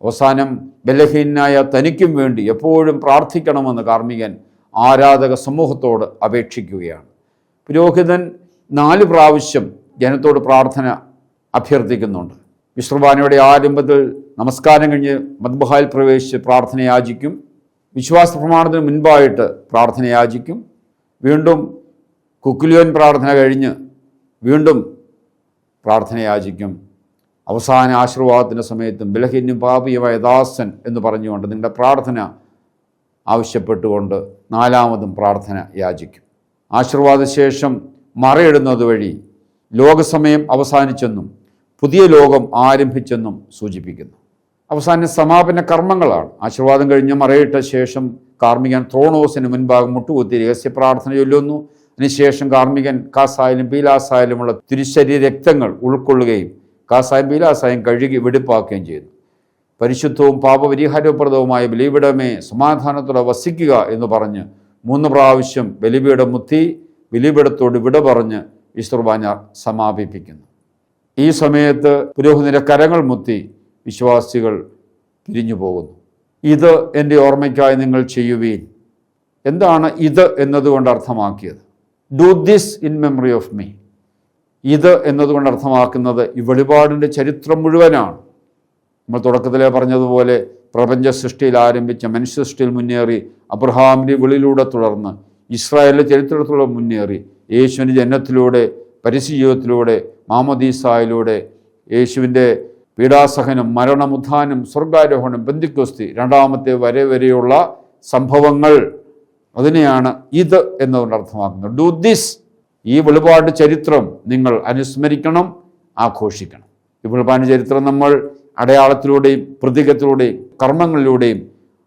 അവസാനം ബലഹീനനായ തനിക്കും വേണ്ടി എപ്പോഴും പ്രാർത്ഥിക്കണമെന്ന് കാർമ്മികൻ ആരാധക സമൂഹത്തോട് അപേക്ഷിക്കുകയാണ്. പുരോഹിതൻ 4 പ്രാവശ്യം ജനത്തോട് പ്രാർത്ഥന അഭ്യർത്ഥിക്കുന്നുണ്ട്. വിശുദ്ധ കുർബാനയുടെ ആരംഭത്തിൽ നമസ്കാരം കഴിഞ്ഞ് മദ്ബഹായിൽ പ്രവേശിച്ച് പ്രാർത്ഥന യാചിക്കും. വിശ്വാസ പ്രമാണത്തിന് മുൻപായിട്ട് പ്രാർത്ഥന യാചിക്കും. വീണ്ടും കുക്കുലിയോൻ പ്രാർത്ഥന കഴിഞ്ഞ് വീണ്ടും പ്രാർത്ഥന യാചിക്കും. അവസാന ആശീർവാദത്തിൻ്റെ സമയത്തും ബലഹീനും പാപിയുമായ ദാസൻ എന്ന് പറഞ്ഞുകൊണ്ട് നിങ്ങളുടെ പ്രാർത്ഥന ആവശ്യപ്പെട്ടുകൊണ്ട് 4ാമതും പ്രാർത്ഥന യാചിക്കും. ആശീർവാദശേഷം മറയിടുന്നത് വഴി ലോകസമയം അവസാനിച്ചെന്നും പുതിയ ലോകം ആരംഭിച്ചെന്നും സൂചിപ്പിക്കുന്നു. അവസാന സമാപന കർമ്മങ്ങളാണ്. ആശീർവാദം കഴിഞ്ഞ് മറയിട്ട ശേഷം കാർമ്മികൻ ത്രോണോസിന് മുൻപാകെ മുട്ടുകുത്തി രഹസ്യ പ്രാർത്ഥന ചൊല്ലുന്നു. അതിനുശേഷം കാർമ്മികൻ കാസായാലും പീലാസായാലുമുള്ള തിരുശരീര രക്തങ്ങൾ ഉൾക്കൊള്ളുകയും കാസായും പീലാസായും കഴുകി വെടിപ്പാക്കുകയും ചെയ്യുന്നു. പരിശുദ്ധവും പാപപരിഹാരപ്രദവുമായ ബലിപീഠമേ സമാധാനത്തോടെ വസിക്കുക എന്ന് പറഞ്ഞ് 3 പ്രാവശ്യം ബലിപീഠം മുത്തി ബലിപീഠത്തോട് വിട പറഞ്ഞ് വിശുദ്ധ കുർബാന സമാപിപ്പിക്കുന്നു. ഈ സമയത്ത് പുരോഹിതന്റെ കരങ്ങൾ മുത്തി വിശ്വാസികൾ പിരിഞ്ഞു പോകുന്നു. ഇത് എൻ്റെ ഓർമ്മയ്ക്കായി നിങ്ങൾ ചെയ്യുവീൻ. എന്താണ് ഇത് എന്നതുകൊണ്ട് അർത്ഥമാക്കിയത്? Do this in memory of me. ഇത് എന്നതുകൊണ്ട് അർത്ഥമാക്കുന്നത് ഈ വെളിപാടിൻ്റെ ചരിത്രം മുഴുവനാണ്. നമ്മൾ തുടക്കത്തിലേ പറഞ്ഞതുപോലെ പ്രപഞ്ച സൃഷ്ടിയിൽ ആരംഭിച്ച മനുഷ്യ സൃഷ്ടിയിൽ മുന്നേറി അബ്രഹാമിൻ്റെ വിളിയിലൂടെ തുടർന്ന് ഇസ്രായേലിൻ്റെ ചരിത്രത്തിലൂടെ മുന്നേറി യേശുവിൻ്റെ ജനനത്തിലൂടെ പരസ്യജീവിതത്തിലൂടെ മാമോദീസായിലൂടെ യേശുവിൻ്റെ പീഡാസഹനം, മരണമുത്ഥാനം, സ്വർഗാരോഹണം, പെന്തിക്കോസ്തി, 2ാമത്തെ വരെയുള്ള സംഭവങ്ങൾ, അതിനെയാണ് ഇത് എന്നതുകൊണ്ട് അർത്ഥമാക്കുന്നത്. Do this. ഈ വെളിപാട് ചരിത്രം നിങ്ങൾ അനുസ്മരിക്കണം, ആഘോഷിക്കണം. ഈ വെളിപാട് ചരിത്രം നമ്മൾ അടയാളത്തിലൂടെയും പ്രതീകത്തിലൂടെയും കർമ്മങ്ങളിലൂടെയും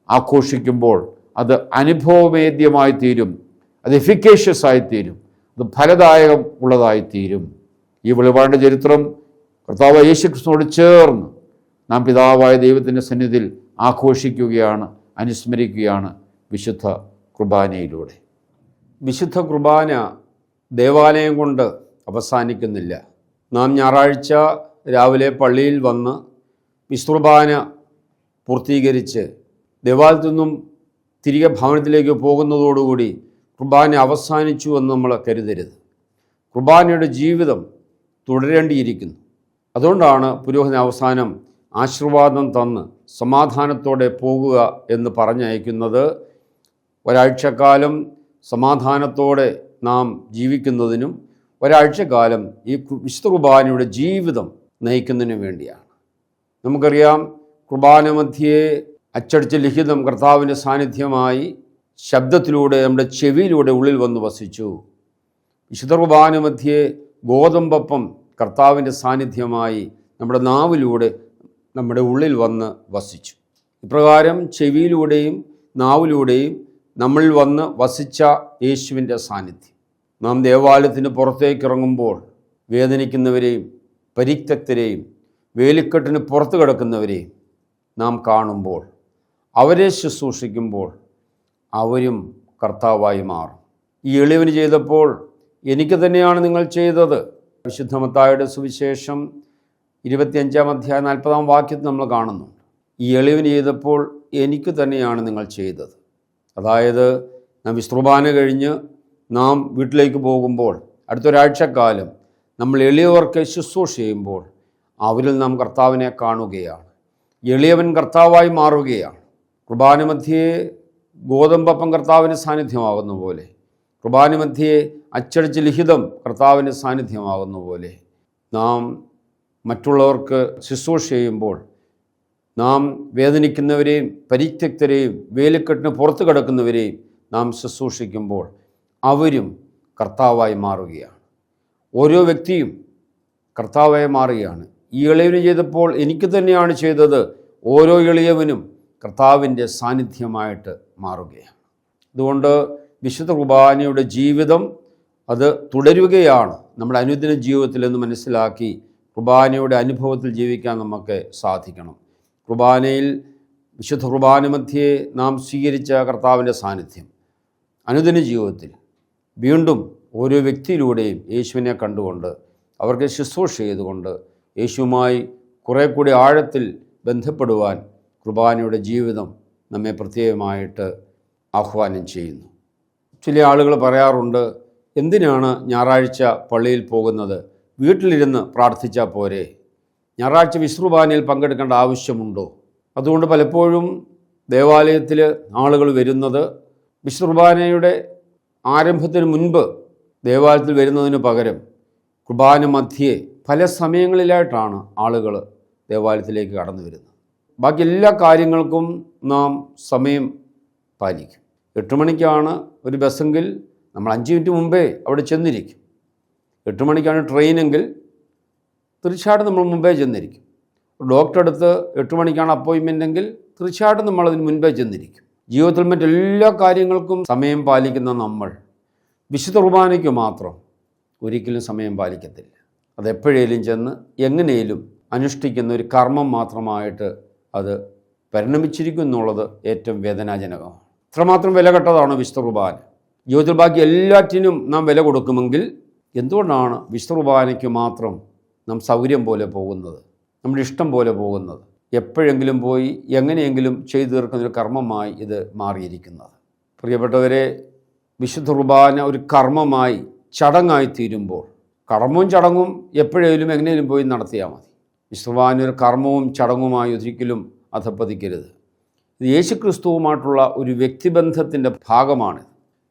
ആഘോഷിക്കുമ്പോൾ അത് അനുഭവവേദ്യമായി തീരും, അത് എഫിക്കേഷ്യസ് ആയിത്തീരും, അത് ഫലദായകം ഉള്ളതായിത്തീരും. ഈ വെളിപാടിൻ്റെ ചരിത്രം കർത്താവ് യേശു ക്രിസ്തുവിനോട് ചേർന്ന് നാം പിതാവായ ദൈവത്തിൻ്റെ സന്നിധിയിൽ ആഘോഷിക്കുകയാണ്, അനുസ്മരിക്കുകയാണ് വിശുദ്ധ കുർബാനയിലൂടെ. വിശുദ്ധ കുർബാന ദേവാലയം കൊണ്ട് അവസാനിക്കുന്നില്ല. നാം ഞായറാഴ്ച രാവിലെ പള്ളിയിൽ വന്ന് വിശുദ്ധ കുർബാന പൂർത്തീകരിച്ച് ദേവാലയത്തിൽ നിന്നും തിരികെ ഭവനത്തിലേക്ക് പോകുന്നതോടുകൂടി കുർബാന അവസാനിച്ചു എന്ന് നമ്മൾ കരുതരുത്. കുർബാനയുടെ ജീവിതം തുടരേണ്ടിയിരിക്കുന്നു. അതുകൊണ്ടാണ് പുരോഹിതൻ അവസാനം ആശീർവാദം തന്ന് സമാധാനത്തോടെ പോകുക എന്ന് പറഞ്ഞയക്കുന്നത്. ഒരാഴ്ചക്കാലം സമാധാനത്തോടെ നാം ജീവിക്കുന്നതിനും ഒരാഴ്ചക്കാലം ഈ വിശുദ്ധ കുർബാനയുടെ ജീവിതം നയിക്കുന്നതിനും വേണ്ടിയാണ്. നമുക്കറിയാം, കുർബാന മധ്യേ അച്ചടിച്ച ലിഖിതം കർത്താവിൻ്റെ സാന്നിധ്യമായി ശബ്ദത്തിലൂടെ നമ്മുടെ ചെവിയിലൂടെ ഉള്ളിൽ വന്ന് വസിച്ചു. വിശുദ്ധ കുർബാന മധ്യേ ഗോതമ്പപ്പം കർത്താവിൻ്റെ സാന്നിധ്യമായി നമ്മുടെ നാവിലൂടെ നമ്മുടെ ഉള്ളിൽ വന്ന് വസിച്ചു. ഇപ്രകാരം ചെവിയിലൂടെയും നാവിലൂടെയും നമ്മളിൽ വന്ന് വസിച്ച യേശുവിൻ്റെ സാന്നിധ്യം നാം ദേവാലയത്തിന് പുറത്തേക്ക് ഇറങ്ങുമ്പോൾ വേദനിക്കുന്നവരെയും പരിത്യക്തരെയും വേലിക്കെട്ടിന് പുറത്ത് കിടക്കുന്നവരെയും നാം കാണുമ്പോൾ, അവരെ ശുശ്രൂഷിക്കുമ്പോൾ അവരും കർത്താവായി മാറും. ഈ എളിയവന് ചെയ്തപ്പോൾ എനിക്ക് തന്നെയാണ് നിങ്ങൾ ചെയ്തത്. വിശുദ്ധ മത്തായിയുടെ സുവിശേഷം 25-ാം അധ്യായം 40-ാം വാക്യത്തിൽ നമ്മൾ കാണുന്നു, ഈ എളിയവന് ചെയ്തപ്പോൾ എനിക്ക് തന്നെയാണ് നിങ്ങൾ ചെയ്തത്. അതായത് നാം വിസ്തുർബാന കഴിഞ്ഞ് നാം വീട്ടിലേക്ക് പോകുമ്പോൾ അടുത്തൊരാഴ്ചക്കാലം നമ്മൾ എളിയവർക്ക് ശുശ്രൂഷ ചെയ്യുമ്പോൾ അവരിൽ നാം കർത്താവിനെ കാണുകയാണ്. എളിയവൻ കർത്താവായി മാറുകയാണ്. കുർബാന മധ്യേ ഗോതമ്പപ്പം കർത്താവിന് സാന്നിധ്യമാകുന്ന പോലെ, കുർബാന മധ്യേ അച്ചടിച്ച ലിഖിതം കർത്താവിന് സാന്നിധ്യമാകുന്ന പോലെ, നാം മറ്റുള്ളവർക്ക് ശുശ്രൂഷ ചെയ്യുമ്പോൾ, നാം വേദനിക്കുന്നവരെയും പരിത്യക്തരെയും വേലിക്കെട്ടിന് പുറത്ത് കിടക്കുന്നവരെയും നാം ശുശ്രൂഷിക്കുമ്പോൾ അവരും കർത്താവായി മാറുകയാണ്. ഓരോ വ്യക്തിയും കർത്താവായി മാറുകയാണ്. ഈ എളിയവന് ചെയ്തപ്പോൾ എനിക്ക് തന്നെയാണ് ചെയ്തത്. ഓരോ എളിയവനും കർത്താവിൻ്റെ സാന്നിധ്യമായിട്ട് മാറുകയാണ്. അതുകൊണ്ട് വിശുദ്ധ കുർബാനയുടെ ജീവിതം അത് തുടരുകയാണ് നമ്മുടെ അനുദിന ജീവിതത്തിൽ എന്ന് മനസ്സിലാക്കി കുർബാനയുടെ അനുഭവത്തിൽ ജീവിക്കാൻ നമുക്ക് സാധിക്കണം. കുർബാനയിൽ വിശുദ്ധ കുർബാന മധ്യേ നാം സ്വീകരിച്ച കർത്താവിൻ്റെ സാന്നിധ്യം അനുദിന ജീവിതത്തിൽ വീണ്ടും ഓരോ വ്യക്തിയിലൂടെയും യേശുവിനെ കണ്ടുകൊണ്ട് അവർക്ക് ശുശ്രൂഷ ചെയ്തുകൊണ്ട് യേശുവുമായി കുറേ കൂടി ആഴത്തിൽ ബന്ധപ്പെടുവാൻ കുർബാനയുടെ ജീവിതം നമ്മെ പ്രത്യേകമായിട്ട് ആഹ്വാനം ചെയ്യുന്നു. ചില ആളുകൾ പറയാറുണ്ട്, എന്തിനാണ് ഞായറാഴ്ച പള്ളിയിൽ പോകുന്നത്? വീട്ടിലിരുന്ന് പ്രാർത്ഥിച്ചാൽ പോരെ? ഞായറാഴ്ച വിശുദ്ധകുർബാനയിൽ പങ്കെടുക്കേണ്ട ആവശ്യമുണ്ടോ? അതുകൊണ്ട് പലപ്പോഴും ദേവാലയത്തിൽ ആളുകൾ വരുന്നത് വിശുദ്ധകുർബാനയുടെ ആരംഭത്തിന് മുൻപ് ദേവാലയത്തിൽ വരുന്നതിന് പകരം കുർബാന മധ്യേ പല സമയങ്ങളിലായിട്ടാണ് ആളുകൾ ദേവാലയത്തിലേക്ക് കടന്നു വരുന്നത്. ബാക്കി എല്ലാ കാര്യങ്ങൾക്കും നാം സമയം പാലിക്കും. 8 മണിക്കാണ് ഒരു ബസ്സെങ്കിൽ നമ്മൾ 5 മിനിറ്റ് മുമ്പേ അവിടെ ചെന്നിരിക്കും. 8 മണിക്കാണ് ട്രെയിനെങ്കിൽ തീർച്ചയായിട്ടും നമ്മൾ മുമ്പേ ചെന്നിരിക്കും. ഡോക്ടറെ അടുത്ത് 8 മണിക്കാണ് അപ്പോയിൻമെൻ്റ് എങ്കിൽ തീർച്ചയായിട്ടും നമ്മളതിന് മുൻപേ ചെന്നിരിക്കും. ജീവിതത്തിൽ മറ്റെല്ലാ കാര്യങ്ങൾക്കും സമയം പാലിക്കുന്ന നമ്മൾ വിശുദ്ധ കുർബാനയ്ക്ക് മാത്രം ഒരിക്കലും സമയം പാലിക്കത്തില്ല. അതെപ്പോഴേലും ചെന്ന് എങ്ങനെയും അനുഷ്ഠിക്കുന്ന ഒരു കർമ്മം മാത്രമായിട്ട് അത് പരിണമിച്ചിരിക്കും എന്നുള്ളത് ഏറ്റവും വേദനാജനകമാണ്. അത്രമാത്രം വില കെട്ടതാണ് വിശുദ്ധ കുർബാന. ജീവിതത്തിൽ ബാക്കി എല്ലാറ്റിനും നാം വില കൊടുക്കുമെങ്കിൽ എന്തുകൊണ്ടാണ് വിശുദ്ധ കുർബാനയ്ക്ക് മാത്രം നാം സൗകര്യം പോലെ പോകുന്നത്, നമ്മുടെ ഇഷ്ടം പോലെ പോകുന്നത്? എപ്പോഴെങ്കിലും പോയി എങ്ങനെയെങ്കിലും ചെയ്തു തീർക്കുന്നൊരു കർമ്മമായി ഇത് മാറിയിരിക്കുന്നത്. പ്രിയപ്പെട്ടവരെ, വിശുദ്ധ കുർബാന ഒരു കർമ്മമായി ചടങ്ങായി തീരുമ്പോൾ, കർമ്മവും ചടങ്ങും എപ്പോഴേലും എങ്ങനെയും പോയി നടത്തിയാൽ മതി. വിശുദ്ധ കുർബാന ഒരു കർമ്മവും ചടങ്ങുമായി ഒരിക്കലും അധപ്പതിക്കരുത്. ഇത് യേശുക്രിസ്തുവുമായിട്ടുള്ള ഒരു വ്യക്തിബന്ധത്തിൻ്റെ ഭാഗമാണ്.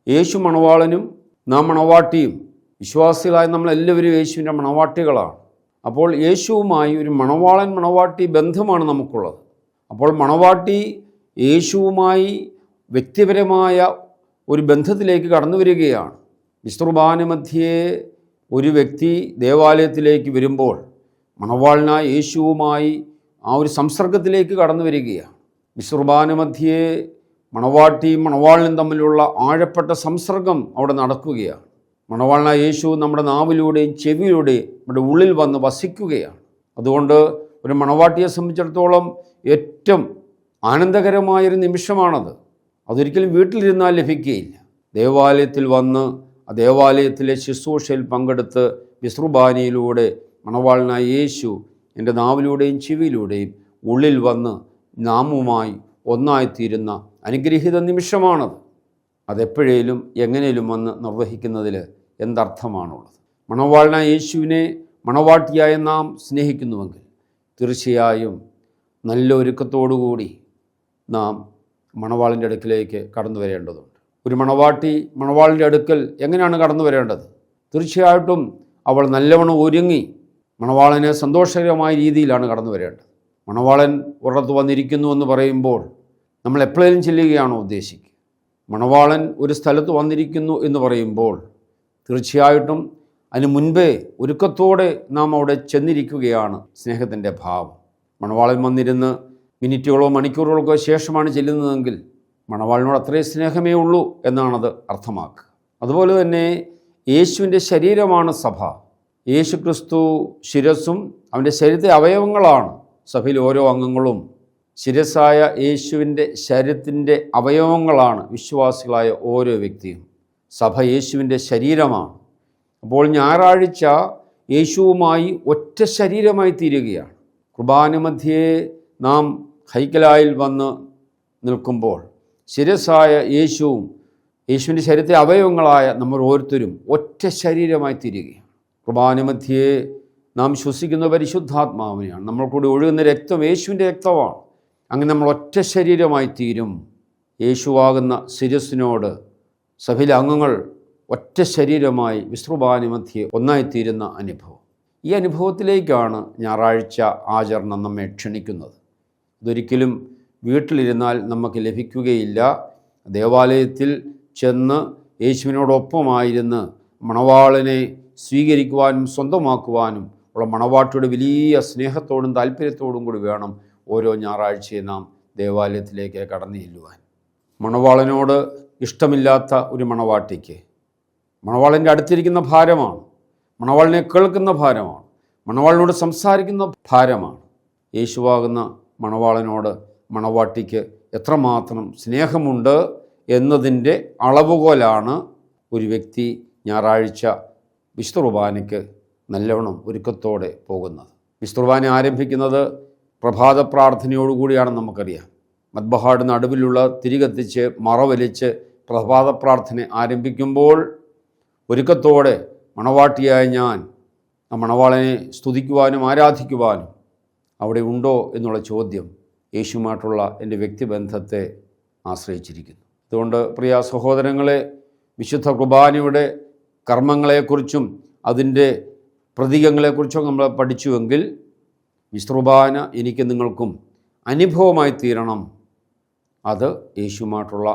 യേശു മണവാളനും നാം മണവാട്ടിയും, വിശ്വാസികളായ നമ്മളെല്ലാവരും യേശുവിൻ്റെ മണവാട്ടികളാണ്. അപ്പോൾ യേശുവുമായി ഒരു മണവാട്ടി ബന്ധമാണ് നമുക്കുള്ളത്. അപ്പോൾ മണവാട്ടി യേശുവുമായി വ്യക്തിപരമായ ഒരു ബന്ധത്തിലേക്ക് കടന്നു വരികയാണ്. വിശുദ്ധ കുർബാന മധ്യേ ഒരു വ്യക്തി ദേവാലയത്തിലേക്ക് വരുമ്പോൾ മണവാളനായ യേശുവുമായി ആ ഒരു സംസർഗത്തിലേക്ക് കടന്നു വരികയാണ്. വിശുദ്ധ കുർബാന മധ്യേ മണവാട്ടിയും മണവാളനും തമ്മിലുള്ള ആഴപ്പെട്ട സംസർഗം അവിടെ നടക്കുകയാണ്. മണവാളനായ യേശു നമ്മുടെ നാവിലൂടെയും ചെവിയിലൂടെയും നമ്മുടെ ഉള്ളിൽ വന്ന് വസിക്കുകയാണ്. അതുകൊണ്ട് ഒരു മണവാട്ടിയെ സംബന്ധിച്ചിടത്തോളം ഏറ്റവും ആനന്ദകരമായൊരു നിമിഷമാണത്. അതൊരിക്കലും വീട്ടിലിരുന്നാൽ ലഭിക്കുകയില്ല. ദേവാലയത്തിൽ വന്ന് ആ ദേവാലയത്തിലെ ശുശ്രൂഷയിൽ പങ്കെടുത്ത് വിശുദ്ധ കുർബാനയിലൂടെ മണവാളനായ യേശു എൻ്റെ നാവിലൂടെയും ചെവിയിലൂടെയും ഉള്ളിൽ വന്ന് നാമുമായി ഒന്നായിത്തീരുന്ന അനുഗ്രഹീത നിമിഷമാണത്. അതെപ്പോഴേലും എങ്ങനെയും വന്ന് നിർവഹിക്കുന്നതിൽ എന്തർത്ഥമാണുള്ളത്? മണവാളനായ യേശുവിനെ മണവാട്ടിയായ നാം സ്നേഹിക്കുന്നുവെങ്കിൽ തീർച്ചയായും നല്ല ഒരുക്കത്തോടുകൂടി നാം മണവാളിൻ്റെ അടുക്കിലേക്ക് കടന്നു വരേണ്ടതുണ്ട്. ഒരു മണവാട്ടി മണവാളിൻ്റെ അടുക്കൽ എങ്ങനെയാണ് കടന്നു വരേണ്ടത്? തീർച്ചയായിട്ടും അവൾ നല്ലവണ്ണം ഒരുങ്ങി മണവാളനെ സന്തോഷകരമായ രീതിയിലാണ് കടന്നു വരേണ്ടത്. മണവാളൻ ഒരിടത്ത് വന്നിരിക്കുന്നു എന്ന് പറയുമ്പോൾ നമ്മൾ എപ്പോഴേലും ചെല്ലുകയാണോ ഉദ്ദേശിക്കുക? മണവാളൻ ഒരു സ്ഥലത്ത് വന്നിരിക്കുന്നു എന്ന് പറയുമ്പോൾ തീർച്ചയായിട്ടും അതിന് മുൻപേ ഒരുക്കത്തോടെ നാം അവിടെ ചെന്നിരിക്കുകയാണ് സ്നേഹത്തിൻ്റെ ഭാവം. മണവാളൻ വന്നിരുന്ന് മിനിറ്റുകളോ മണിക്കൂറുകൾക്കോ ശേഷമാണ് ചെല്ലുന്നതെങ്കിൽ മണവാളിനോട് അത്രയും സ്നേഹമേ ഉള്ളൂ എന്നാണത് അർത്ഥമാക്കുക. അതുപോലെ തന്നെ യേശുവിൻ്റെ ശരീരമാണ് സഭ. യേശു ക്രിസ്തു ശിരസ്സും അവൻ്റെ ശരീരത്തെ അവയവങ്ങളാണ് സഭയിൽ ഓരോ അംഗങ്ങളും. ശിരസ്സായ യേശുവിൻ്റെ ശരീരത്തിൻ്റെ അവയവങ്ങളാണ് വിശ്വാസികളായ ഓരോ വ്യക്തിയും. സഭ യേശുവിൻ്റെ ശരീരമാണ്. അപ്പോൾ ഞായറാഴ്ച യേശുവുമായി ഒറ്റ ശരീരമായി തീരുകയാണ്. കുർബാന മധ്യേ നാം ഹൈക്കലായിൽ വന്ന് നിൽക്കുമ്പോൾ ശിരസ്സായ യേശുവും യേശുവിൻ്റെ ശരീരത്തെ അവയവങ്ങളായ നമ്മൾ ഓരോരുത്തരും ഒറ്റ ശരീരമായി തീരുകയാണ്. കുർബാന മധ്യേ നാം ശ്വസിക്കുന്ന പരിശുദ്ധാത്മാവിനെയാണ്. നമ്മൾ കൂടി ഒഴുകുന്ന രക്തം യേശുവിൻ്റെ രക്തമാണ്. അങ്ങനെ നമ്മൾ ഒറ്റ ശരീരമായി തീരും. യേശുവാകുന്ന ശിരസ്സിനോട് സഭയിലെ അംഗങ്ങൾ ഒറ്റ ശരീരമായി വിശ്രുബാന മധ്യേ ഒന്നായിത്തീരുന്ന അനുഭവം. ഈ അനുഭവത്തിലേക്കാണ് ഞായറാഴ്ച ആചരണം നമ്മെ ക്ഷണിക്കുന്നത്. ഇതൊരിക്കലും വീട്ടിലിരുന്നാൽ നമുക്ക് ലഭിക്കുകയില്ല. ദേവാലയത്തിൽ ചെന്ന് യേശുവിനോടൊപ്പമായിരുന്ന് മണവാളനെ സ്വീകരിക്കുവാനും സ്വന്തമാക്കുവാനും ഉള്ള മണവാട്ടിയുടെ വലിയ സ്നേഹത്തോടും താല്പര്യത്തോടും കൂടി വേണം ഓരോ ഞായറാഴ്ചയും നാം ദേവാലയത്തിലേക്ക് കടന്നു ചെല്ലുവാൻ. മണവാളനോട് ഇഷ്ടമില്ലാത്ത ഒരു മണവാട്ടിക്ക് മണവാളൻ്റെ അടുത്തിരിക്കുന്ന ഭാരമാണ്, മണവാളിനെ കേൾക്കുന്ന ഭാരമാണ്, മണവാളിനോട് സംസാരിക്കുന്ന ഭാരമാണ്. യേശുവാകുന്ന മണവാളനോട് മണവാട്ടിക്ക് എത്രമാത്രം സ്നേഹമുണ്ട് എന്നതിൻ്റെ അളവുകോലാണ് ഒരു വ്യക്തി ഞായറാഴ്ച വിശുദ്ധ കുർബാനയ്ക്ക് നല്ലവണ്ണം ഒരുക്കത്തോടെ പോകുന്നത്. വിശുദ്ധ കുർബാന ആരംഭിക്കുന്നത് പ്രഭാത പ്രാർത്ഥനയോടുകൂടിയാണെന്ന് നമുക്കറിയാം. മദ്ബഹായുടെ നടുവിലുള്ള തിരികത്തിച്ച് മറവലിച്ച് പ്രഭാത പ്രാർത്ഥന ആരംഭിക്കുമ്പോൾ ഒരുക്കത്തോടെ മണവാട്ടിയായ ഞാൻ ആ മണവാളനെ സ്തുതിക്കുവാനും ആരാധിക്കുവാനും അവിടെ ഉണ്ടോ എന്നുള്ള ചോദ്യം യേശുവുമായിട്ടുള്ള എൻ്റെ വ്യക്തിബന്ധത്തെ ആശ്രയിച്ചിരിക്കുന്നു. അതുകൊണ്ട് പ്രിയ സഹോദരങ്ങളെ, വിശുദ്ധ കുർബാനയുടെ കർമ്മങ്ങളെക്കുറിച്ചും അതിൻ്റെ പ്രതീകങ്ങളെക്കുറിച്ചും നമ്മൾ പഠിച്ചുവെങ്കിൽ വിശുദ്ധ കുർബാന എനിക്ക് നിങ്ങൾക്കും അനുഭവമായി തീരണം. അത് യേശുവുമായിട്ടുള്ള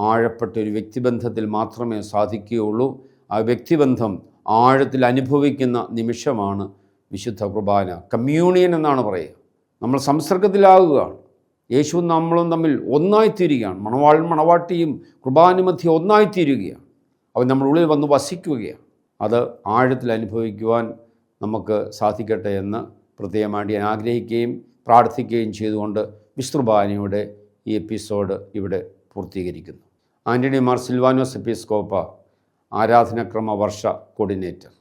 ആഴപ്പെട്ട ഒരു വ്യക്തിബന്ധത്തിൽ മാത്രമേ സാധിക്കുകയുള്ളൂ. ആ വ്യക്തിബന്ധം ആഴത്തിൽ അനുഭവിക്കുന്ന നിമിഷമാണ് വിശുദ്ധ കുർബാന. കമ്മ്യൂണിയൻ എന്നാണ് പറയുക. നമ്മൾ സംസർഗത്തിലാകുകയാണ്. യേശുവും നമ്മളും തമ്മിൽ ഒന്നായിത്തീരുകയാണ്. മണവാളും മണവാട്ടിയും കുർബാന മധ്യേ ഒന്നായിത്തീരുകയാണ്. അവൻ നമ്മുടെ ഉള്ളിൽ വന്ന് വസിക്കുകയാണ്. അത് ആഴത്തിൽ അനുഭവിക്കുവാൻ നമുക്ക് സാധിക്കട്ടെ എന്ന് പ്രത്യേകമായിട്ട് ഞാൻ ആഗ്രഹിക്കുകയും പ്രാർത്ഥിക്കുകയും ചെയ്തുകൊണ്ട് വിശുദ്ധ കുർബാനയുടെ ഈ എപ്പിസോഡ് ഇവിടെ പൂർത്തീകരിക്കുന്നു. ആൻ്റണി മാർ സിൽവാനോസ് എപ്പിസ്കോപ്പ, ആരാധനക്രമ വർഷ കോർഡിനേറ്റർ.